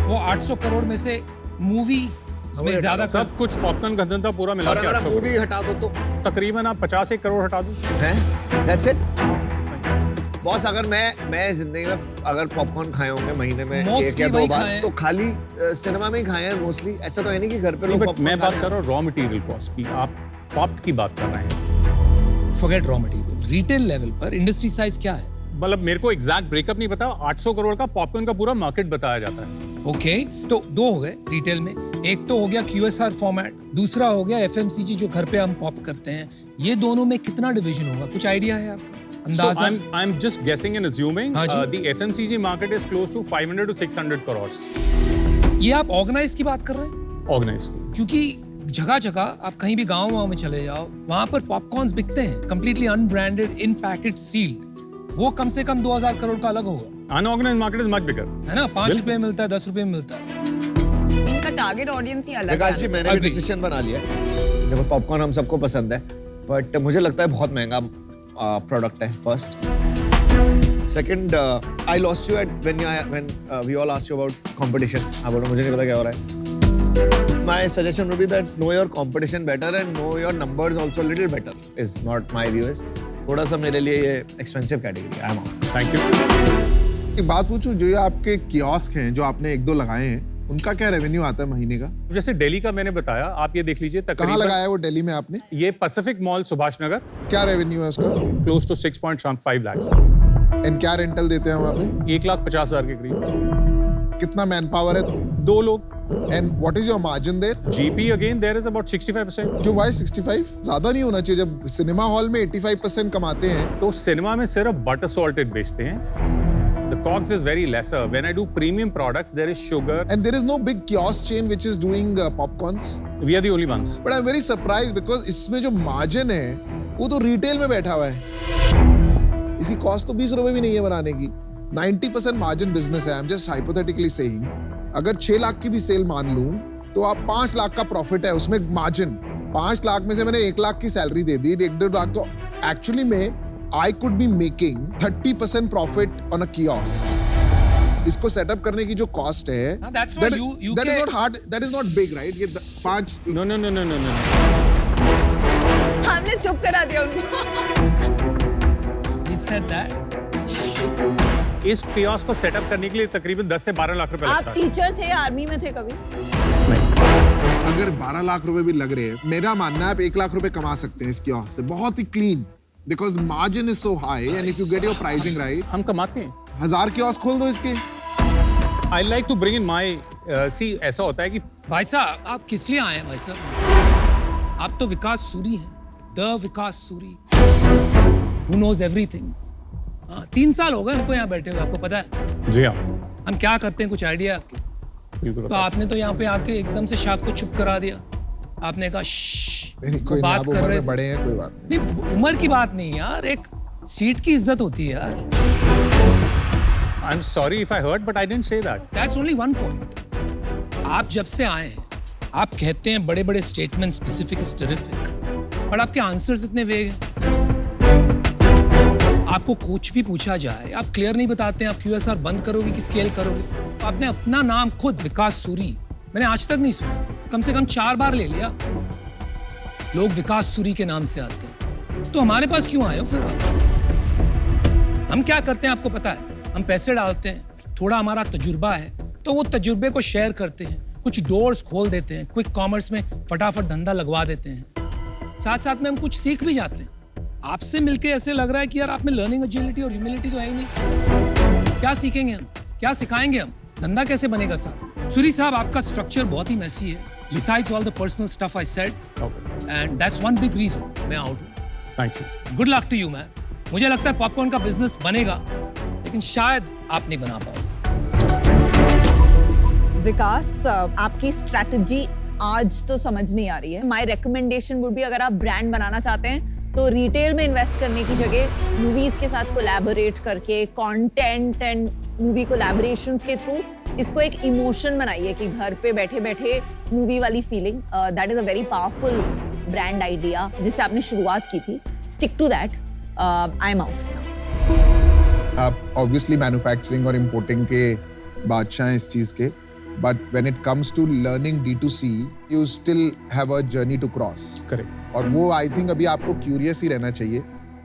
वो 800 करोड़ में से मूवी में ज्यादा सब कुछ पॉपकॉर्न का धंधा पूरा मिला और के अगर 800 आप मूवी करोड़ हटा दो तो तकरीबन आप 50 करोड़ हटा दो हैं दैट्स इट बॉस अगर मैं जिंदगी में अगर पॉपकॉर्न खाए होंगे महीने में Mostly 1 या 2 वही बार खाए हैं। तो खाली सिनेमा में ही खाए हैं मोस्टली ऐसा तो है नहीं कि घर पे लोग बट popcorn मैं खा बात रहे कर हैं। रहा हूँ रॉ मटेरियल कॉस्ट की आप पॉप की बात कर रहे हैं forget raw material retail level पर इंडस्ट्री साइज क्या है मतलब मेरे को एग्जैक्ट ब्रेकअप नहीं पता 800 करोड़ का पॉपकॉर्न का पूरा मार्केट बताया जाता है ओके तो 2 हो गए रिटेल में एक तो हो गया QSR फॉर्मेट दूसरा हो गया FMCG जो घर पे हम पॉप करते हैं ये दोनों में कितना डिवीजन होगा कुछ आइडिया है आपका So अंदाजा I'm just guessing and assuming हाँ जी। the FMCG market is close to 500 to 600 crores ये आप ऑर्गेनाइज की बात कर रहे हैं organized. क्योंकि जगह जगह आप कहीं भी गांव में चले जाओ वहां पर पॉपकॉर्न्स बिकते हैं कंप्लीटली अनब्रांडेड इन पैकेट सील्ड वो कम से कम 2000 करोड़ का अलग होगा Unorganized market is much bigger. है ना 5 रुपए में मिलता है 10 रुपए में मिलता है इनका टारगेट ऑडियंस ही अलग विकास जी है मैंने भी Agree. डिसीजन बना लिया है देखो पॉपकॉर्न हम सबको पसंद है बट मुझे लगता है बहुत महंगा प्रोडक्ट है first second I lost you at when we all asked you about competition आप बोलो मुझे नहीं पता क्या हो रहा है my suggestion would be that know your competition better and know your numbers also little better is not my view is थोड़ा सा मेरे लिए ये expensive category I am out Thank you. एक बात पूछूं जो ये आपके कियोस्क हैं जो आपने 1-2 लगाए हैं उनका क्या रेवेन्यू आता है महीने का जैसे दिल्ली का मैंने बताया आप ये देख लीजिए कहाँ तकरीबन लगाया है वो दिल्ली में आपने ये पैसिफिक मॉल सुभाष नगर क्या रेवेन्यू है उसका क्लोज टू 6.5 lakhs एंड क्या रेंटल देते हैं वहाँ पे 1,50,000 के करीब कितना मैन पावर है 2 लोग and what is your margin there GP again there is about 65%. क्यों वाई 65 ज्यादा नहीं होना चाहिए जब सिनेमा हॉल में 85% कमाते हैं तो सिनेमा में सिर्फ बटर सॉल्टेड बेचते हैं The COGS is very lesser. When I do premium products, there is sugar. and there is no big kiosk chain which is doing popcorns We are the only ones. but I'm very surprised because इसमें जो margin है वो तो retail में बैठा हुआ है इसकी कॉस्ट तो 20 रुपए भी नहीं है बनाने की 90% मार्जिन बिजनेस है I am just hypothetically saying अगर 6 लाख की भी सेल मान लूं तो आप 5 लाख का प्रॉफिट है उसमें मार्जिन 5 लाख में से मैंने 1 लाख की सैलरी दे दी 1-1.5 लाख तो एक्चुअली में I could be making 30% profit on a kiosk. इसको सेटअप करने की जो कॉस्ट है हाँ, that's why that UK is not hard, that is not big, right? ये 5 No. हमने चुप करा दिया उनको He said that. इस कियोस्क को सेटअप करने के लिए तकरीबन 10 से 12 लाख रुपए आप लगता है टीचर थे आर्मी में थे कभी अगर 12 लाख रुपए भी लग रहे हैं मेरा मानना है आप 1 लाख रुपए कमा सकते हैं इस कियोस्क से बहुत ही clean because margin is so high and if you get your pricing right हम कमाते हैं 1000 कियोस्क खोल दो इसके I like to bring in my see ऐसा होता है कि भाई साहब आप किस लिए आए हैं भाई साहब आप तो विकास सूरी हैं the Vikas Suri, who knows everything. 3 साल हो गए हमको यहाँ बैठे हुए, आपको पता है जी हाँ, हम क्या करते हैं, कुछ आइडिया है आपके? बिल्कुल तो आपने तो यहाँ पे आके एकदम से शाद को चुप करा दिया। आपने कहा नहीं, कोई नहीं, आप उम्र में बड़े हैं, कोई बात नहीं। नहीं, उम्र की बात नहीं यार, एक सीट की इज्जत होती है यार। I'm sorry if I hurt, but I didn't say that. That's only one point. आप जब से आए हैं, आप कहते हैं बड़े बड़े स्टेटमेंट, स्पेसिफिक इज टेरिफिक, पर आपके आंसर्स इतने वेग हैं। आपको कुछ भी पूछा जाए, आप क्लियर नहीं बताते हैं, आप QSR बंद करोगे कि स्केल करोगे। आपने अपना नाम खुद विकास सूरी, मैंने आज तक नहीं सुना, कम से कम 4 बार ले लिया। लोग विकास सूरी के नाम से आते हैं, तो हमारे पास क्यों आए हो फिर आप? हम क्या करते हैं आपको पता है? हम पैसे डालते हैं, थोड़ा हमारा तजुर्बा है, तो वो तजुर्बे को शेयर करते हैं, कुछ डोर्स खोल देते हैं, क्विक कॉमर्स में फटाफट धंधा लगवा देते हैं। साथ साथ में हम कुछ सीख भी जाते हैं। आपसे मिलके ऐसे लग रहा है कि यार आप में लर्निंग एजिलिटी और ह्यूमिलिटी तो है ही नहीं। क्या सीखेंगे हम, क्या सिखाएंगे हम, धंधा कैसे बनेगा साथ? सूरी साहब, आपका स्ट्रक्चर बहुत ही मैसी है, besides all the personal stuff I said, and that's one big reason मैं आउट हूँ। Thank you. Good luck to you man. मुझे लगता है पॉपकॉर्न का बिजनेस बनेगा, लेकिन शायद आप नहीं बना पाओ। विकास, आपकी स्ट्रैटेजी आज तो समझ नहीं आ रही है। माय रिकमेंडेशन वुड बी, अगर आप ब्रांड बनाना चाहते हैं तो रिटेल में इन्वेस्ट करने की जगह मूवीज के साथ कोलैबोरेट करके कंटेंट एंड मूवी कोलैबोरेशंस के थ्रू इसको एक इमोशन बनाइए कि घर पे बैठे बैठे मूवी वाली feeling. That is a very powerful brand idea जिससे आपने शुरुआत की थी। Stick to that. I am out. आप ऑब्वियसली मैन्युफैक्चरिंग और इंपोर्टिंग के बादशाह हैं इस चीज के, but when it comes to learning D2C, you still have a journey to cross. Correct. और वो आई थिंक अभी आपको क्यूरियस ही रहना चाहिए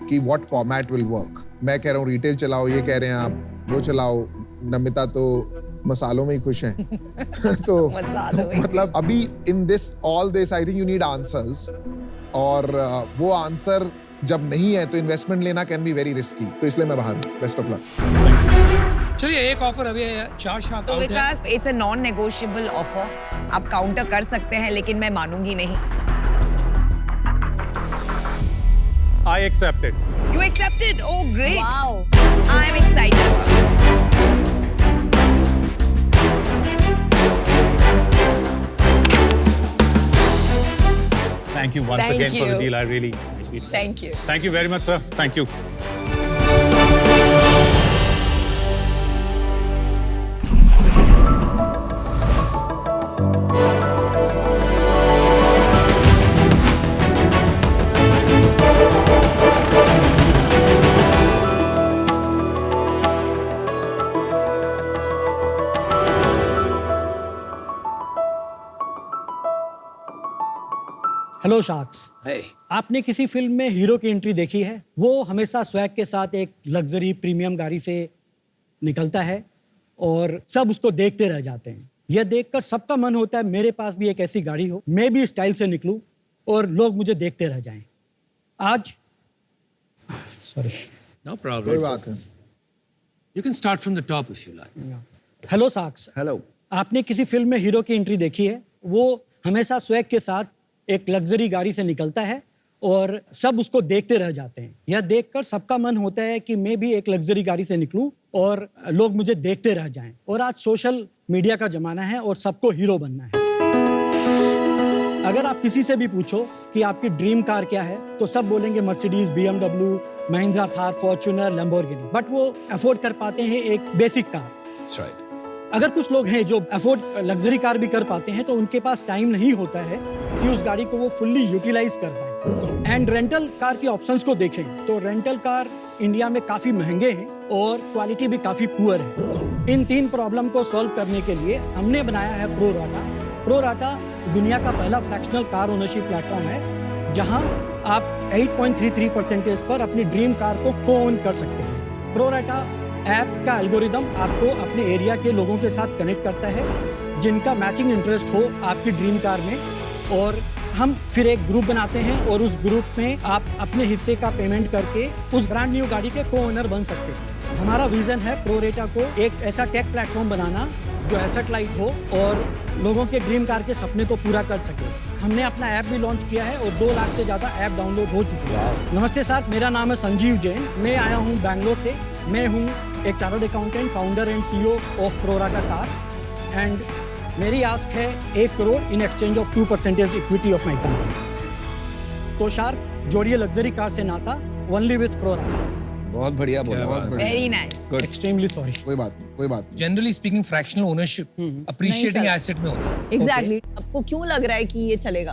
कि व्हाट फॉर्मेट विल वर्क। मैं कह रहा हूँ रिटेल चलाओ, ये कह रहे हैं आप वो चलाओ। नमिता तो मसालों में ही खुश हैं। तो मतलब अभी in this all this I think you need answers, और वो आंसर जब नहीं है तो इन्वेस्टमेंट लेना कैन बी वेरी रिस्की। तो इसलिए मैं बाहर हूँ। Best of luck. चलिए, एक ऑफर अभी है, 4 शाख तो आउट है। Vikas, it's a non negotiable offer. आप काउंटर कर सकते हैं, लेकिन मैं मानूंगी नहीं। I accept it. You accepted? Oh, great. Wow. I am excited. Thank you once Thank again for the you. deal. I really appreciate it. Thank you. Thank you very much, sir. Thank you. Hello sharks, आपने किसी film में hero की entry देखी है? वो हमेशा swag के साथ एक लग्जरी प्रीमियम गाड़ी से निकलता है और सब उसको देखते रह जाते हैं। यह देखकर सबका मन होता है मेरे पास भी एक ऐसी गाड़ी हो, मैं भी स्टाइल से निकलूं और लोग मुझे देखते रह जाएं। आज सॉरी, No कोई problem. बात नहीं। You can start from the top if you like. Hello sharks, hello. आपने किसी फिल्म में हीरो की एंट्री देखी है? वो हमेशा स्वैग के साथ एक लग्जरी गाड़ी से निकलता है और सब उसको देखते रह जाते हैं। यह देखकर सबका मन होता है कि मैं भी एक लग्जरी गाड़ी से निकलूं और लोग मुझे देखते रह जाएं। और आज सोशल मीडिया का जमाना है और सबको हीरो बनना है। अगर आप किसी से भी पूछो कि आपकी ड्रीम कार क्या है, तो सब बोलेंगे Mercedes, BMW, Mahindra Thar, Fortuner, Lamborghini. But वो अफोर्ड कर पाते हैं एक बेसिक कार। That's right. अगर कुछ लोग हैं जो अफोर्ड लग्जरी कार भी कर पाते हैं, तो उनके पास टाइम नहीं होता है कि उस गाड़ी को वो फुल्ली यूटिलाइज कर पाए। एंड रेंटल कार के ऑप्शंस को देखें तो रेंटल कार इंडिया में काफी महंगे हैं और क्वालिटी भी काफी पुअर है। इन 3 प्रॉब्लम को सॉल्व करने के लिए हमने बनाया है प्रोराटा। प्रोराटा दुनिया का पहला फ्रैक्शनल कार ओनरशिप प्लेटफॉर्म है, जहां आप 8.33% पर अपनी ड्रीम कार को को-ओन कर सकते हैं। प्रोराटा ऐप का एल्गोरिदम आपको अपने एरिया के लोगों के साथ कनेक्ट करता है जिनका मैचिंग इंटरेस्ट हो आपकी ड्रीम कार में, और हम फिर एक ग्रुप बनाते हैं और उस ग्रुप में आप अपने हिस्से का पेमेंट करके उस ब्रांड न्यू गाड़ी के को ओनर बन सकते हैं। हमारा विजन है प्रोरेटा को एक ऐसा टेक प्लेटफॉर्म बनाना जो एसेट लाइट हो और लोगों के ड्रीम कार के सपने को पूरा कर सके। हमने अपना ऐप भी लॉन्च किया है और 2 लाख से ज़्यादा ऐप डाउनलोड हो चुके हैं। नमस्ते सर, मेरा नाम है संजीव जैन। मैं आया हूँ बैंगलोर से। मैं हूँ एक chartered accountant, founder and CEO of pro rata car and मेरी आस्क है 1 crore in exchange of 2% equity of my company. तो शार्प, जोड़िए लग्जरी कार से नाता ओनली विथ प्रोराटा। बहुत बढ़िया बोला, बहुत बढ़िया। Very nice. Extremely sorry. कोई बात नहीं, कोई बात नहीं। Generally speaking fractional ownership appreciating asset में होता है। एग्जैक्टली आपको क्यों लग रहा है कि ये चलेगा?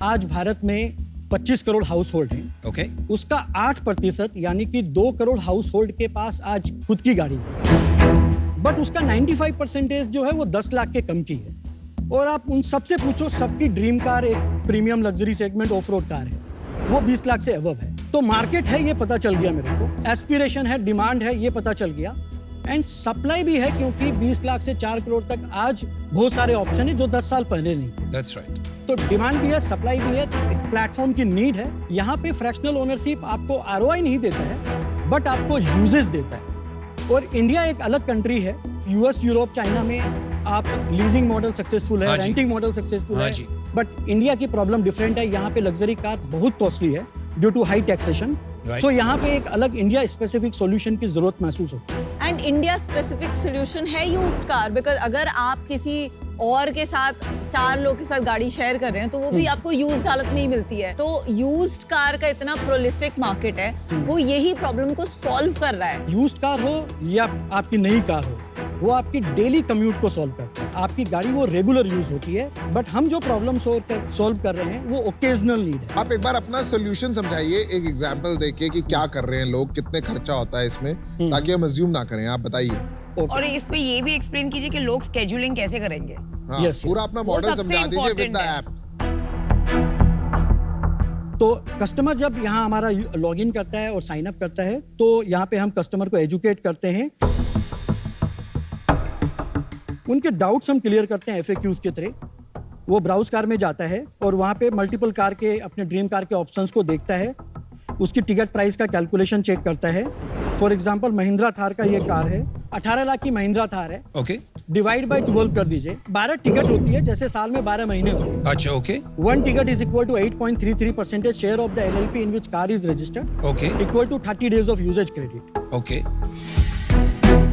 आज भारत में 25 करोड़ हाउस होल्ड है। ओके, उसका 8% यानी कि 2 करोड़ हाउस होल्ड के पास आज खुद की गाड़ी है, बट उसका 95% जो है वो 10 लाख के कम की है। और आप उन सबसे पूछो, सबकी ड्रीम कार एक premium luxury segment of road car है, वो 20 लाख से अबव है। तो मार्केट है ये पता चल गया मेरे को, एस्पिरेशन है, डिमांड है ये पता चल गया, एंड सप्लाई भी है, क्योंकि 20 लाख से 4 करोड़ तक आज बहुत सारे ऑप्शन है जो 10 साल पहले नहीं थे। That's right. तो डिमांड भी है, सप्लाई भी है, प्लेटफॉर्म की नीड है। यहाँ पे फ्रैक्शनल ओनरशिप आपको ROI नहीं देता है, बट आपको यूजेस देता है। और इंडिया एक अलग कंट्री है। US, यूरोप, चाइना में आप लीजिंग मॉडल सक्सेसफुल है, हाँ जी। रेंटिंग मॉडल सक्सेसफुल हाँ है, जी। बट इंडिया की प्रॉब्लम डिफरेंट है। यहाँ पे लग्जरी कार बहुत कॉस्टली है due to high taxation. Right. तो यहाँ पे एक अलग इंडिया स्पेसिफिक सॉल्यूशन की जरूरत महसूस होती है। एंड इंडिया स्पेसिफिक सोल्यूशन है यूज्ड कार, बिकॉज अगर आप किसी और के साथ 4 लोग के साथ गाड़ी शेयर कर रहे हैं तो वो भी आपको यूज्ड हालत में ही मिलती है। तो यूज्ड कार का इतना प्रोलिफिक मार्केट है, वो यही प्रॉब्लम को सॉल्व कर रहा है। यूज्ड कार हो या आपकी नई कार हो, वो आपकी डेली कम्यूट को सॉल्व करता है। आपकी गाड़ी वो रेगुलर यूज होती है, बट हम जो प्रॉब्लम सॉल्व कर रहे हैं वो ओकेजनल नीड है। आप एक बार अपना सोल्यूशन समझाइए, एक एग्जांपल देके कि क्या कर रहे हैं लोग, कितने खर्चा होता है इसमें, ताकि हम अज्यूम ना करें। आप बताइए। और इसमें ये भी एक्सप्लेन कीजिए कि लोग स्केड्यूलिंग कैसे करेंगे। हाँ, Yes, पूरा अपना वो मॉडल सबसे समझा दीजिए विद द important है। ऐप। तो कस्टमर जब यहाँ हमारा लॉगिन करता है और साइन अप करता है, तो यहाँ पे हम कस्टमर को एजुकेट करते हैं, उनके डाउट्स हम क्लियर करते हैं FAQs के तरह। वो ब्राउज कार में जाता है और वहाँ पे मल्टीपल कार के, अपने ड्रीम कार के ऑप्शंस को देखता है, उसकी टिकट प्राइस का कैलकुलेशन चेक करता है। फॉर एग्जांपल महिंद्रा थार का ये कार है, 18 लाख की महिंद्रा थार है। ओके, डिवाइड बाय 12 कर दीजिए, 12 टिकट होती है, जैसे साल में 12 महीने होते हैं। अच्छा, okay, 1 ticket is equal to 8.33% share of the LLP in which car is registered, okay, equal to 30 days of usage credit. Okay,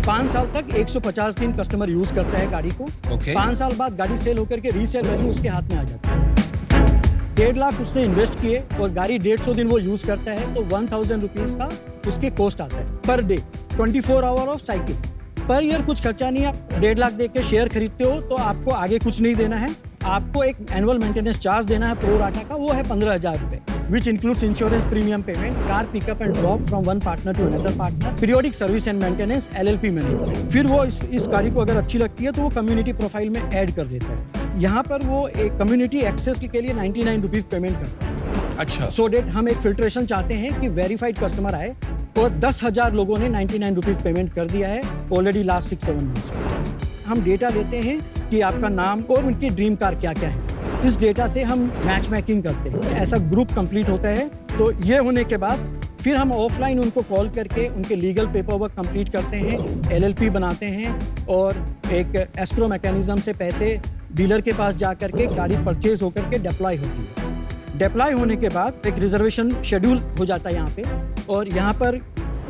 5 साल तक 150 दिन कस्टमर यूज करता है गाड़ी को। Okay. 5 साल बाद गाड़ी सेल होकर के रीसेल वैल्यू उसके हाथ में आ जाती है। 1.5 लाख उसने इन्वेस्ट किए और गाड़ी 150 दिन वो यूज करता है, तो 1000 रुपीज का उसके कॉस्ट आता है per day, 24 hour of cycle. Per year कुछ खर्चा नहीं। आप 1.5 लाख दे के शेयर खरीदते हो तो आपको आगे कुछ नहीं देना है। आपको एक एनुअल मेंटेनेंस चार्ज देना है प्रो-राटा का, वो है 15,000 रुपए, which includes insurance premium payment, car pickup and drop from one partner to another partner, periodic service and maintenance, LLP management। फिर वो इस गाड़ी को अगर अच्छी लगती है तो वो कम्युनिटी प्रोफाइल में ऐड कर देता है। यहाँ पर वो एक कम्युनिटी एक्सेस के लिए 99 रुपीज पेमेंट करता है। अच्छा, सो डेट हम एक फिल्ट्रेशन चाहते हैं कि वेरीफाइड कस्टमर आए, और 10,000 लोगों ने 99 रुपीज पेमेंट कर दिया है ऑलरेडी लास्ट 6-7 मंथ्स में। हम डेटा लेते हैं कि आपका नाम और उनकी ड्रीम कार क्या क्या है। इस डेटा से हम मैच मैकिंग करते हैं, ऐसा ग्रुप कंप्लीट होता है। तो ये होने के बाद फिर हम ऑफलाइन उनको कॉल करके उनके लीगल पेपर वर्क कंप्लीट करते हैं, LLP बनाते हैं, और एक एस्क्रो मैकेनिज्म से पैसे डीलर के पास जा करके गाड़ी परचेज होकर के डिप्लॉय होती है। डिप्लॉय होने के बाद एक रिजर्वेशन शेड्यूल हो जाता है यहाँ पे, और यहाँ पर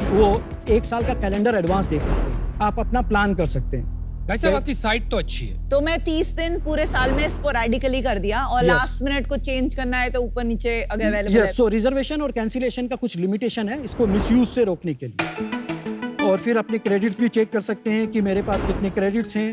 वो 1 साल का कैलेंडर एडवांस देख सकते हैं, आप अपना प्लान कर सकते हैं। भाई साहब आपकी साइट तो अच्छी है। तो मैं 30 दिन पूरे साल में स्पोरेडिकली कर दिया, और Yes. लास्ट मिनट को चेंज करना है तो ऊपर नीचे अगर अवेलेबल है। यस, सो रिजर्वेशन और कैंसिलेशन का कुछ लिमिटेशन है, इसको मिसयूज से रोकने के लिए। और फिर अपने क्रेडिट्स भी चेक कर सकते हैं कि मेरे पास कितने क्रेडिट्स हैं।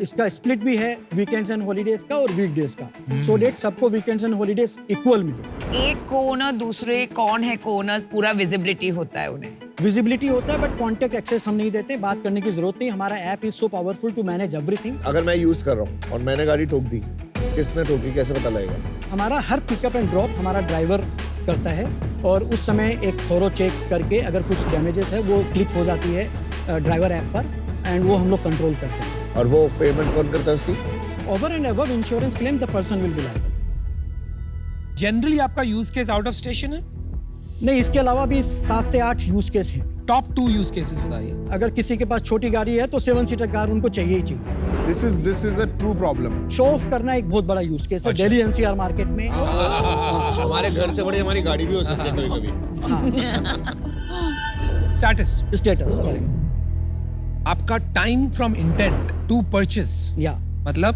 इसका स्प्लिट भी है वीकेंड्स एंड हॉलीडेज का और वीकडेज का, सो डेट सबको वीकेंड्स एंड हॉलीडेज इक्वल मिले। एक को ओनर दूसरे कौन है को ओनर्स पूरा विजिबिलिटी होता है उन्हें। विजिबिलिटी होता है, बट कॉन्टेक्ट एक्सेस हम नहीं देते, बात करने की जरूरत नहीं। हमारा app is so powerful to manage everything. अगर मैं यूज कर रहा हूँ और मैंने गाड़ी ठोक दी, किसने ठोकी कैसे पता लगेगा? हमारा हर पिकअप एंड ड्रॉप हमारा ड्राइवर करता है, और उस समय एक थोरो चेक करके अगर कुछ डैमेजेस है वो क्लिक हो जाती है ड्राइवर ऐप पर, एंड वो हम लोग कंट्रोल करते हैं। और वो पेमेंट कौन करता है उसकी? Over and above insurance claim the person will be liable. Generally आपका use case out of station है? नहीं, इसके अलावा भी 7 से 8 यूज केस हैं। टॉप 2 यूज केसेस बताइए। अगर किसी के पास छोटी गाड़ी है तो 7 सीटर कार उनको चाहिए ही चाहिए। This is a true problem. Show off करना एक बहुत बड़ा यूज केस है अच्छा। दिल्ली एनसीआर मार्केट में। हमारे घर से बड़ी हमारी गाड़ी भी हो सकती है कभी कभी। स्टेटस आपका time from intent to purchase, या मतलब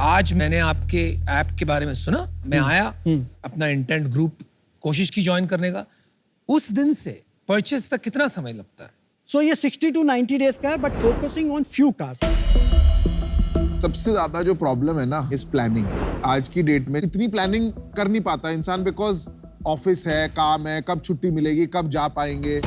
आज मैंने आपके ऐप के बारे में सुना, मैं आया, अपना इंटेंट ग्रुप कोशिश की ज्वाइन करने का, उस दिन से परचेस तक कितना समय लगता है? सो ये 60 to 90 डेज का है, but focusing on few cars. सबसे ज्यादा जो प्रॉब्लम है ना इस प्लानिंग, आज की डेट में इतनी प्लानिंग कर नहीं पाता इंसान, बिकॉज ऑफिस है, काम है, कब छुट्टी मिलेगी, कब जा पाएंगे,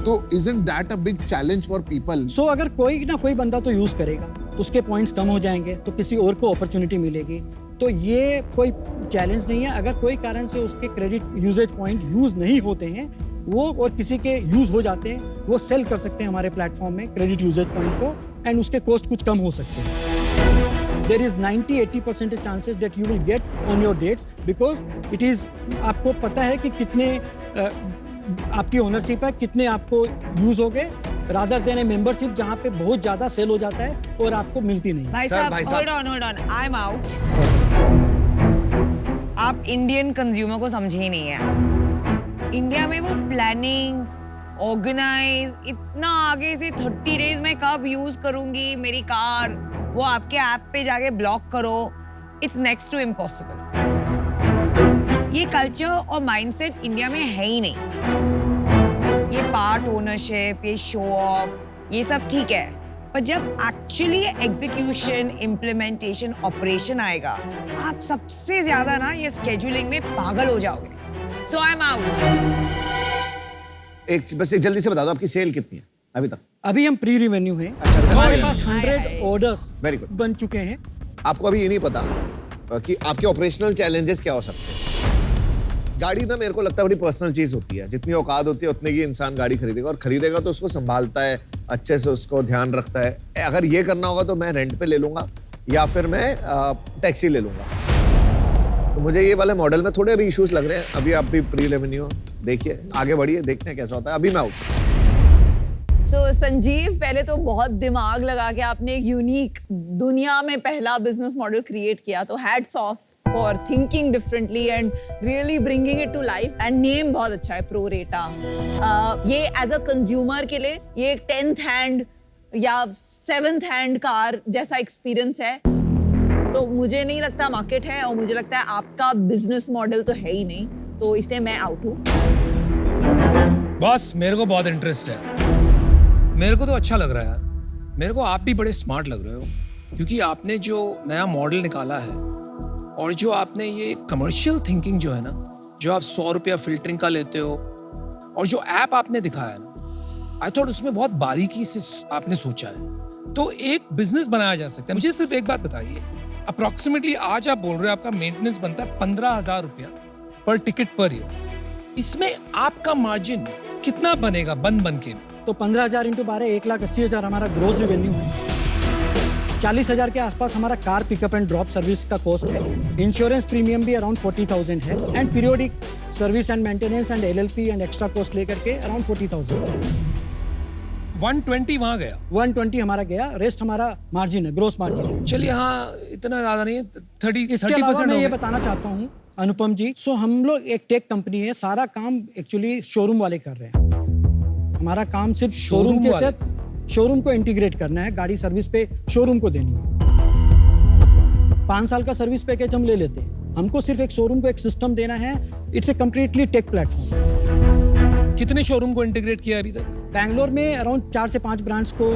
तो isn't that a big challenge for people? सो अगर कोई ना कोई बंदा तो यूज करेगा, उसके पॉइंट्स कम हो जाएंगे तो किसी और को अपॉर्चुनिटी मिलेगी, तो ये कोई चैलेंज नहीं है। अगर कोई कारण से उसके क्रेडिट यूजेज पॉइंट यूज नहीं होते हैं, वो और किसी के यूज हो जाते हैं, वो सेल कर सकते हैं हमारे प्लेटफॉर्म में क्रेडिट यूजेज पॉइंट को, एंड उसके कॉस्ट कुछ कम हो सकते हैं। There is 90-80% chances that you will get on your dates, because it is, आपको पता है कि कितने आपकी ओनरशिप है, कितने आपको यूज हो गए, रादर देन ए मेंबरशिप जहाँ पे बहुत ज्यादा सेल हो जाता है और आपको मिलती नहीं। भाई साहब, hold on, I am out. आप इंडियन कंज्यूमर को समझे ही नहीं है। इंडिया में वो प्लानिंग, ऑर्गेनाइज, इतना आगे से 30 डेज में कब यूज करूंगी मेरी कार, वो आपके ऐप पे जाके ब्लॉक करो, इट्स नेक्स्ट टू इम्पॉसिबल। ये कल्चर और माइंडसेट इंडिया में है ही नहीं। ये पार्ट ओनरशिप, ये शो ऑफ, ये सब ठीक है, पर जब एक्चुअली एग्जीक्यूशन, इम्प्लीमेंटेशन, ऑपरेशन आएगा, आप सबसे ज्यादा ना ये स्केड्यूलिंग में पागल हो जाओगे। सो आई एम आउट। बस एक जल्दी से बता दो, आपकी सेल कितनी है अभी तक? अभी हम प्री रिवेन्यू हैं, अच्छा, हमारे पास 100 ऑर्डर्स वेरी गुड। बन चुके हैं। आपको अभी ये नहीं पता कि आपके ऑपरेशनल चैलेंजेस क्या हो सकते हैं। गाड़ी ना मेरे को लगता है बड़ी पर्सनल चीज होती है, जितनी औकात होती है उतने की इंसान गाड़ी खरीदेगा, और खरीदेगा तो उसको संभालता है, अच्छे से उसको ध्यान रखता है। अगर ये करना होगा तो मैं रेंट पे ले लूंगा या फिर मैं टैक्सी ले लूंगा। तो मुझे ये वाले मॉडल में थोड़े अभी इश्यूज लग रहे हैं। अभी आप भी प्री रेवेन्यू देखिए, आगे बढ़िए, देखते हैं कैसा होता है। अभी मैं आउट। सो संजीव, पहले तो बहुत दिमाग लगा के आपने एक यूनिक, दुनिया में पहला बिजनेस मॉडल क्रिएट किया, तो hats off for thinking differently and really bringing it to life. And name बहुत अच्छा है, प्रोरेटा। ये एज अ कंज्यूमर के लिए ये एक 10th हैंड या 7th हैंड कार जैसा एक्सपीरियंस है, तो मुझे नहीं लगता मार्केट है, और मुझे लगता है आपका बिजनेस मॉडल तो है ही नहीं, तो इससे मैं आउट हूँ। बस मेरे को बहुत इंटरेस्ट है, मेरे को तो अच्छा लग रहा है यार। मेरे को आप भी बड़े स्मार्ट लग रहे हो, क्योंकि आपने जो नया मॉडल निकाला है और जो आपने ये कमर्शियल थिंकिंग जो है ना, जो आप 100 रुपया फिल्टरिंग का लेते हो, और जो ऐप आपने दिखाया ना, आई थॉट उसमें बहुत बारीकी से आपने सोचा है, तो एक बिजनेस बनाया जा सकता है। मुझे सिर्फ एक बात बताइए, अप्रोक्सीमेटली आज आप बोल रहे हो आपका मेंटेनेंस बनता है 15,000 रुपया पर टिकट पर ईयर, इसमें आपका मार्जिन कितना बनेगा बन के? तो 15,000 इंटू 12, 1,80,000 हमारा ग्रोस रेवेन्यू है। 40,000 के आसपास हमारा car pickup and drop service का कॉस्ट है। इंश्योरेंस प्रीमियम भी अराउंड 40,000 है, and periodic service and maintenance and LLP and extra cost लेकर के अराउंड 40,000। 120 वहां गया, 120 हमारा गया, रेस्ट हमारा मार्जिन है, ग्रोस मार्जिन। चलिए हाँ, इतना ज्यादा नहीं है, 30% मैं ये बताना चाहता हूँ अनुपम जी, सो हम लोग एक टेक कंपनी है, सारा काम एक्चुअली शोरूम वाले कर रहे हैं। हमारा काम सिर्फ शोरूम के साथ शोरूम को इंटीग्रेट करना है, गाड़ी सर्विस पे शोरूम को देनी है। 5 साल का सर्विस पैकेज हम ले लेते हैं, हमको सिर्फ एक शोरूम को एक सिस्टम देना है। It's a completely take platform. कितने शोरूम को इंटीग्रेट किया अभी तक? बैंगलोर में अराउंड 4 से 5 ब्रांच को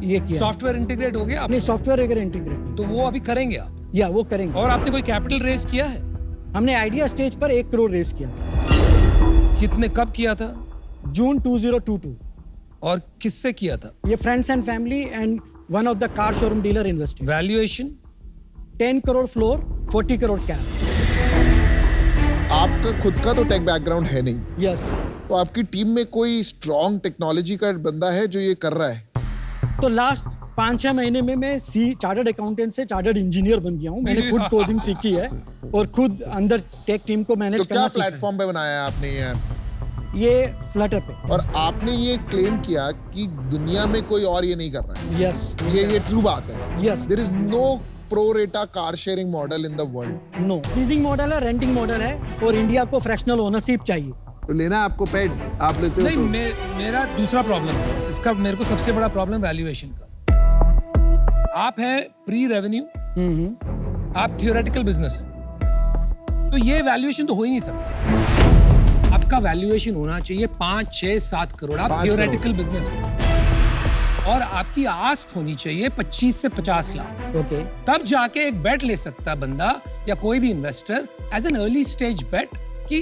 ये किया। सॉफ्टवेयर इंटीग्रेट हो गया? नहीं, सॉफ्टवेयर वगैरह इंटीग्रेट, तो वो अभी करेंगे आप? या वो करेंगे। और आपने कोई कैपिटल रेज किया है? हमने आइडिया स्टेज पर 1 करोड़ रेज किया। कितने, कब किया था? जून 2022। और किससे किया था? ये friends and family and one of the car showroom dealer invested. Valuation? 10 crore floor, 40 crore cash. आपका खुद का तो टेक बैकग्राउंड है नहीं। यस। तो आपकी टीम में कोई स्ट्रॉन्ग टेक्नोलॉजी का बंदा है जो ये कर रहा है? तो लास्ट 5-6 महीने में मैं चार्टर्ड अकाउंटेंट से चार्टर्ड इंजीनियर बन गया हूँ। मैंने खुद कोडिंग सीखी है और खुद अंदर टेक टीम को मैनेज तो करना क्या सीखा है। प्लेटफॉर्म पे बनाया है आपने ये? ये फ्लटर पे। और आपने ये क्लेम किया कि दुनिया में कोई और ये नहीं कर रहा है। यस ये ट्रू बात है। Yes there is no pro rata car sharing model in the world. No, leasing model है, रेंटिंग मॉडल है, और इंडिया को फ्रैक्शनल ओनरशिप चाहिए। तो लेना है आपको पेड, आप लेते हो नहीं, तो मेरा दूसरा प्रॉब्लम है इसका। मेरे को सबसे बड़ा प्रॉब्लम वैल्यूएशन का। आप है प्री रेवेन्यू, आप थियोरेटिकल बिजनेस है, तो ये वैल्यूएशन तो हो ही नहीं सकता। आपका वैल्यूएशन होना चाहिए 5, 6, 7 करोड़। आप 5 थियोरेटिकल बिजनेस है और आपकी आस्क होनी चाहिए 25 से 50 लाख। ओके, तब जाके एक बेट ले सकता है बंदा या कोई भी investor as an early stage bet कि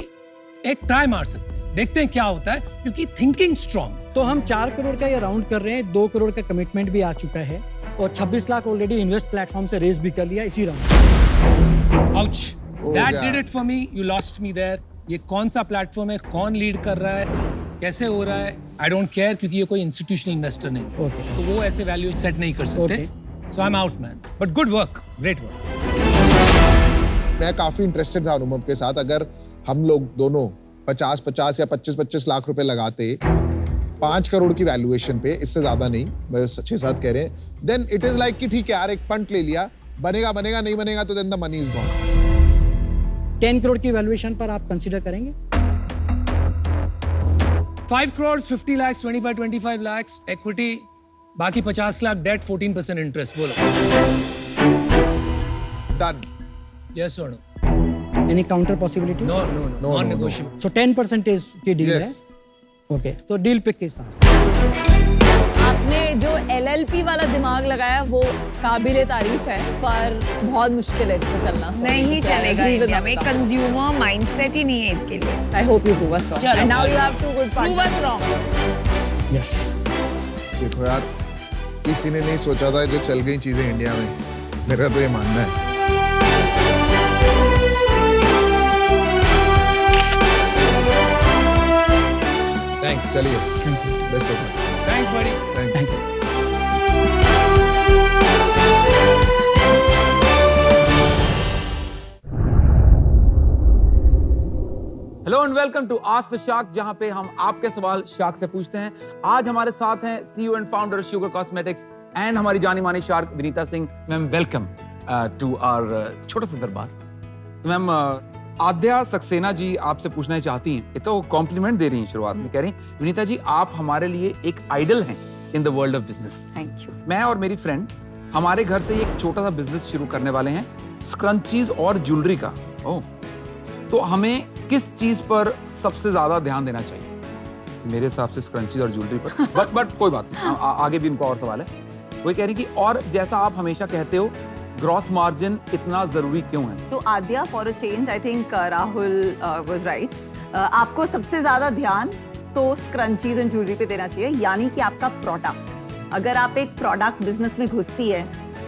एक ट्राई मार सकते हैं, देखते हैं क्या होता है, क्योंकि थिंकिंग स्ट्रॉन्ग। तो हम 4 करोड़ का ये राउंड कर रहे हैं, 2 करोड़ का कमिटमेंट भी आ चुका है और 26 लाख ऑलरेडी इन्वेस्ट प्लेटफॉर्म से रेज भी कर लिया इसी round. Ouch, that did it for me, you lost me there. ये कौन सा प्लेटफॉर्म है, कौन लीड कर रहा है, कैसे हो रहा है, आई डोंट केयर, क्योंकि ये कोई इंस्टीट्यूशनल इन्वेस्टर नहीं है। Okay. तो वो ऐसे वैल्यू सेट नहीं कर सकते। So I am out man, but good work, great work. मैं काफी इंटरेस्टेड था अनुभव के साथ। अगर हम लोग दोनों 50 या 25 लाख रुपए लगाते 5 करोड़ की वैल्यूएशन पे, इससे ज्यादा नहीं, 6-7 कह रहे हैं, देन इट इज लाइक कि ठीक है यार, एक पंट ले लिया, बनेगा, नहीं बनेगा तो then the money is gone. 10 crore की वैल्यूएशन पर आप कंसीडर करेंगे? 5 crores, 50 lakhs, 25 lakhs equity, बाकी 50 लाख डेट, 14% इंटरेस्ट। बोलो डन। यस और no? Any counter possibility? No no no, no, non no. Negotiable. So 10% की डील है। यस, ओके, तो डील पिक के साथ आपने जो LLP वाला दिमाग लगाया वो काबिले तारीफ है, पर बहुत मुश्किल है इसमें चलना। नहीं चलेगा इंडिया में, कंज्यूमर माइंडसेट ही नहीं है इसके लिए। I hope you prove us wrong and now you have to good Prove us wrong. Yes. देखो यार, किसी ने नहीं सोचा था जो चल गई चीजें इंडिया में। मेरा तो ये मानना है। थैंक्स, चलिए, बेस्ट ऑफ लक। थैंक्स बड़ी। Thank you. Hello and welcome to ask the shark, जहां पे हम आपके सवाल शार्क से पूछते हैं। आज हमारे साथ हैं CEO and founder Sugar Cosmetics एंड हमारी जानी मानी shark Vinita Singh. Ma'am welcome to our छोटा सा दरबार। तो मैम, आद्या सक्सेना जी आपसे पूछना चाहती हैं, ये तो कॉम्प्लीमेंट दे रही हैं शुरुआत में, कह रही हैं विनीता जी आप हमारे लिए एक आइडल हैं इन the world of business. Thank you. मैं और मेरी फ्रेंड हमारे घर से एक छोटा सा बिजनेस शुरू करने वाले हैं, स्क्रंचीज और ज्वेलरी का। ओह, तो हमें किस चीज पर सबसे ज्यादा ध्यान देना चाहिए? मेरे हिसाब से स्क्रंचीज और ज्वेलरी पर, बट कोई बात नहीं, आगे भी इनको और सवाल है। वही कह रही कि और जैसा आप हमेशा कहते हो, ग्रॉस मार्जिन इतना जरूरी क्यों है? तो Aadya, for a change I think Rahul was right. आपको सबसे ज्यादा ध्यान तो स्क्रंचीज एंड ज्वेलरी पे देना चाहिए, यानी कि आपका प्रोडक्ट। अगर आप एक प्रोडक्ट बिजनेस में घुसती है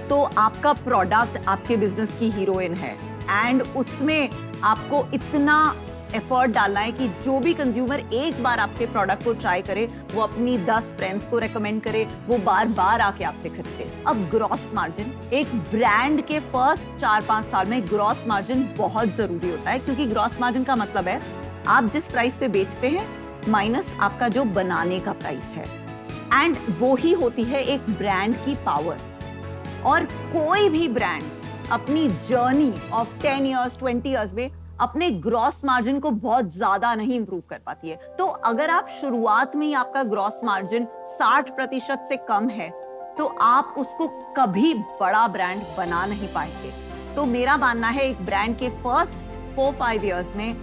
तो आपका प्रोडक्ट आपके बिजनेस की हीरोइन है, एंड उसमें आपको इतना एफर्ट डालना है कि जो भी कंज्यूमर एक बार आपके प्रोडक्ट को ट्राई करे, वो अपनी 10 फ्रेंड्स को रेकमेंड करे, वो बार बार आके आपसे खरीदे। अब ग्रॉस मार्जिन, एक ब्रांड के फर्स्ट 4-5 साल में ग्रॉस मार्जिन बहुत जरूरी होता है, क्योंकि ग्रॉस मार्जिन का मतलब है आप जिस प्राइस पे बेचते हैं माइनस आपका जो बनाने का प्राइस है, एंड वो ही होती है एक ब्रांड की पावर। और कोई भी ब्रांड अपनी जर्नी ऑफ 10 इयर्स 20 इयर्स में अपने ग्रॉस मार्जिन को बहुत ज्यादा नहीं इंप्रूव कर पाती है। तो अगर आप शुरुआत में ही आपका ग्रॉस मार्जिन 60% से कम है तो आप उसको कभी बड़ा ब्रांड बना नहीं पाएंगे। तो मेरा मानना है एक ब्रांड के फर्स्ट 4-5 इयर्स में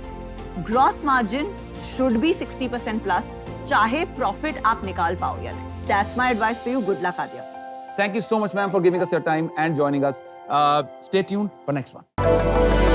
gross margin should be 60% plus, चाहे प्रॉफिट आप निकाल पाओ या नहीं। That's my advice for you. Good luck Aadya. Thank you so much, ma'am, for giving us your time and joining us. Stay tuned for next one.